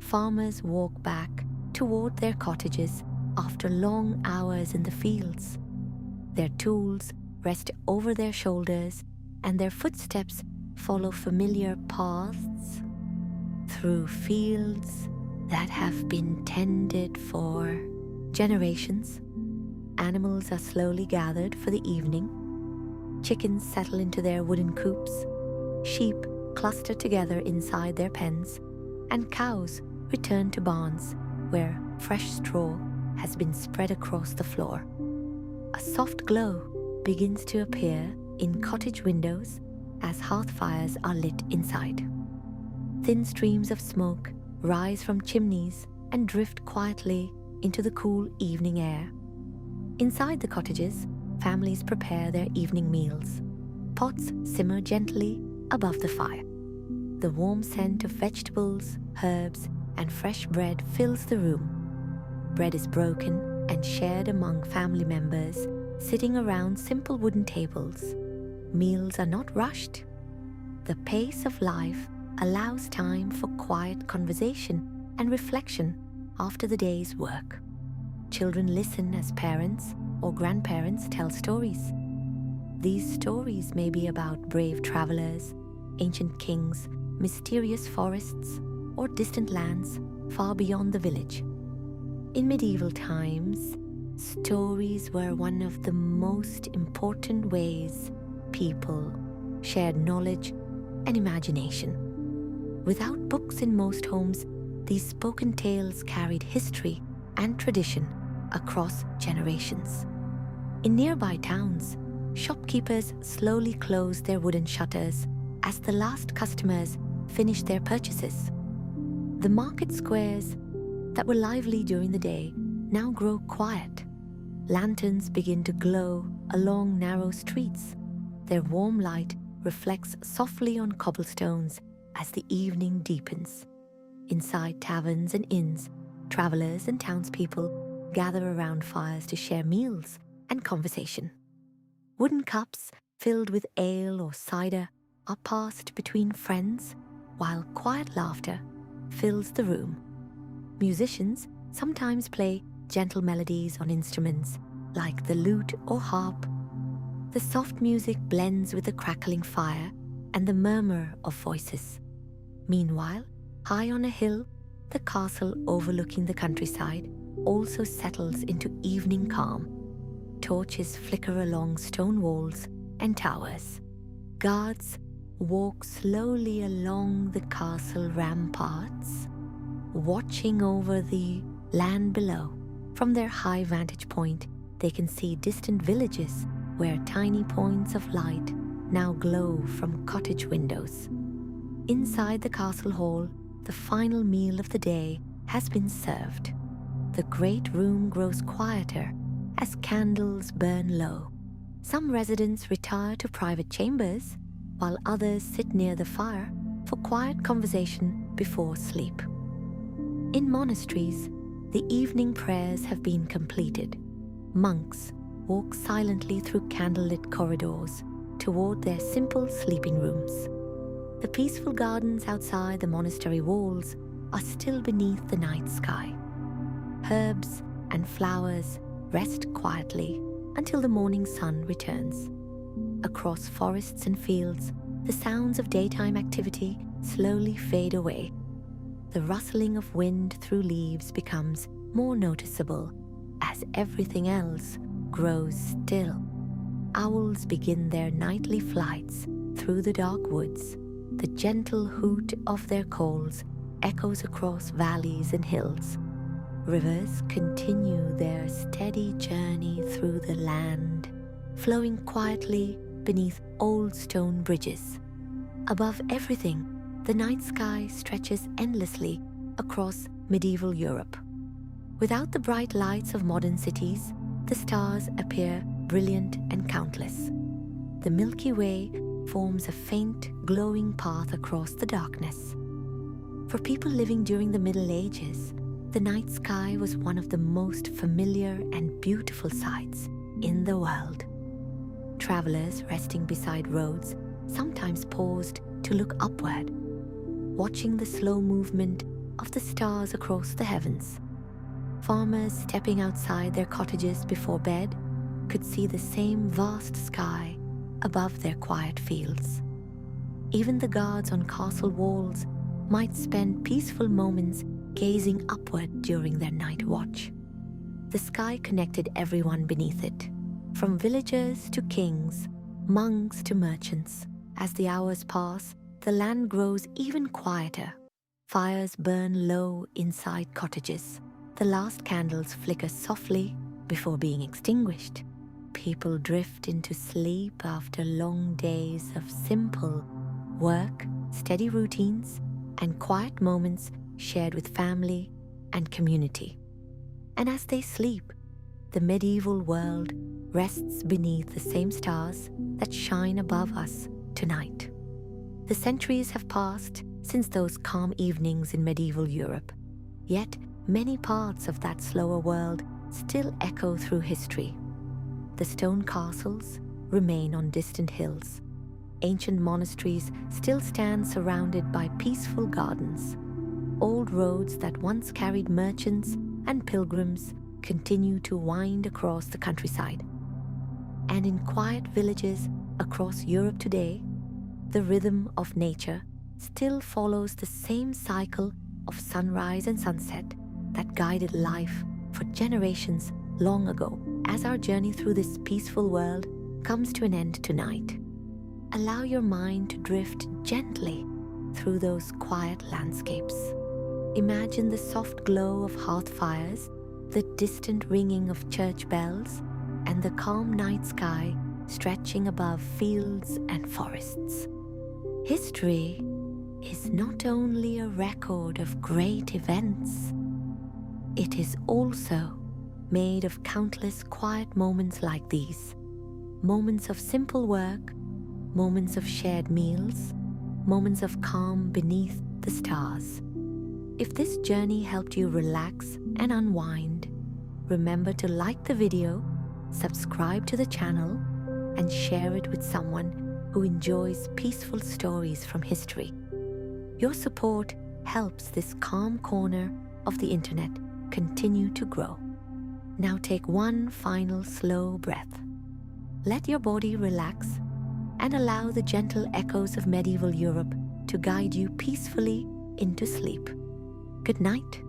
farmers walk back toward their cottages after long hours in the fields. Their tools rest over their shoulders, and their footsteps follow familiar paths through fields that have been tended for generations. Animals are slowly gathered for the evening. Chickens settle into their wooden coops. Sheep cluster together inside their pens, and cows return to barns where fresh straw has been spread across the floor. A soft glow begins to appear in cottage windows as hearth fires are lit inside. Thin streams of smoke rise from chimneys and drift quietly into the cool evening air. Inside the cottages, families prepare their evening meals. Pots simmer gently above the fire. The warm scent of vegetables, herbs, and fresh bread fills the room. Bread is broken and shared among family members, sitting around simple wooden tables. Meals are not rushed. The pace of life allows time for quiet conversation and reflection after the day's work. Children listen as parents or grandparents tell stories. These stories may be about brave travelers, ancient kings, mysterious forests, or distant lands far beyond the village. In medieval times, stories were one of the most important ways people shared knowledge and imagination. Without books in most homes, these spoken tales carried history and tradition across generations. In nearby towns, shopkeepers slowly closed their wooden shutters as the last customers finished their purchases. The market squares that were lively during the day now grow quiet. Lanterns begin to glow along narrow streets. Their warm light reflects softly on cobblestones as the evening deepens. Inside taverns and inns, travelers and townspeople gather around fires to share meals and conversation. Wooden cups filled with ale or cider are passed between friends, while quiet laughter fills the room. Musicians sometimes play gentle melodies on instruments like the lute or harp. The soft music blends with the crackling fire and the murmur of voices. Meanwhile, high on a hill, the castle overlooking the countryside also settles into evening calm. Torches flicker along stone walls and towers. Guards walk slowly along the castle ramparts, watching over the land below. From their high vantage point, they can see distant villages where tiny points of light now glow from cottage windows. Inside the castle hall, the final meal of the day has been served. The great room grows quieter as candles burn low. Some residents retire to private chambers, while others sit near the fire for quiet conversation before sleep. In monasteries, the evening prayers have been completed. Monks walk silently through candlelit corridors toward their simple sleeping rooms. The peaceful gardens outside the monastery walls are still beneath the night sky. Herbs and flowers rest quietly until the morning sun returns. Across forests and fields, the sounds of daytime activity slowly fade away. The rustling of wind through leaves becomes more noticeable as everything else grows still. Owls begin their nightly flights through the dark woods. The gentle hoot of their calls echoes across valleys and hills. Rivers continue their steady journey through the land, flowing quietly beneath old stone bridges. Above everything, the night sky stretches endlessly across medieval Europe. Without the bright lights of modern cities, the stars appear brilliant and countless. The Milky Way forms a faint, glowing path across the darkness. For people living during the Middle Ages, the night sky was one of the most familiar and beautiful sights in the world. Travelers resting beside roads sometimes paused to look upward, watching the slow movement of the stars across the heavens. Farmers stepping outside their cottages before bed could see the same vast sky above their quiet fields. Even the guards on castle walls might spend peaceful moments gazing upward during their night watch. The sky connected everyone beneath it, from villagers to kings, monks to merchants. As the hours pass, the land grows even quieter. Fires burn low inside cottages. The last candles flicker softly before being extinguished. People drift into sleep after long days of simple work, steady routines, and quiet moments shared with family and community. And as they sleep, the medieval world rests beneath the same stars that shine above us tonight. The centuries have passed since those calm evenings in medieval Europe, yet many parts of that slower world still echo through history. The stone castles remain on distant hills. Ancient monasteries still stand surrounded by peaceful gardens. old roads that once carried merchants and pilgrims continue to wind across the countryside. And in quiet villages across Europe today, the rhythm of nature still follows the same cycle of sunrise and sunset that guided life for generations long ago. As our journey through this peaceful world comes to an end tonight, allow your mind to drift gently through those quiet landscapes. Imagine the soft glow of hearth fires, the distant ringing of church bells, and the calm night sky stretching above fields and forests. History is not only a record of great events, it is also made of countless quiet moments like these. Moments of simple work, moments of shared meals, moments of calm beneath the stars. If this journey helped you relax and unwind, remember to like the video, subscribe to the channel, and share it with someone who enjoys peaceful stories from history. Your support helps this calm corner of the internet continue to grow. Now take one final slow breath. Let your body relax and allow the gentle echoes of medieval Europe to guide you peacefully into sleep. Good night.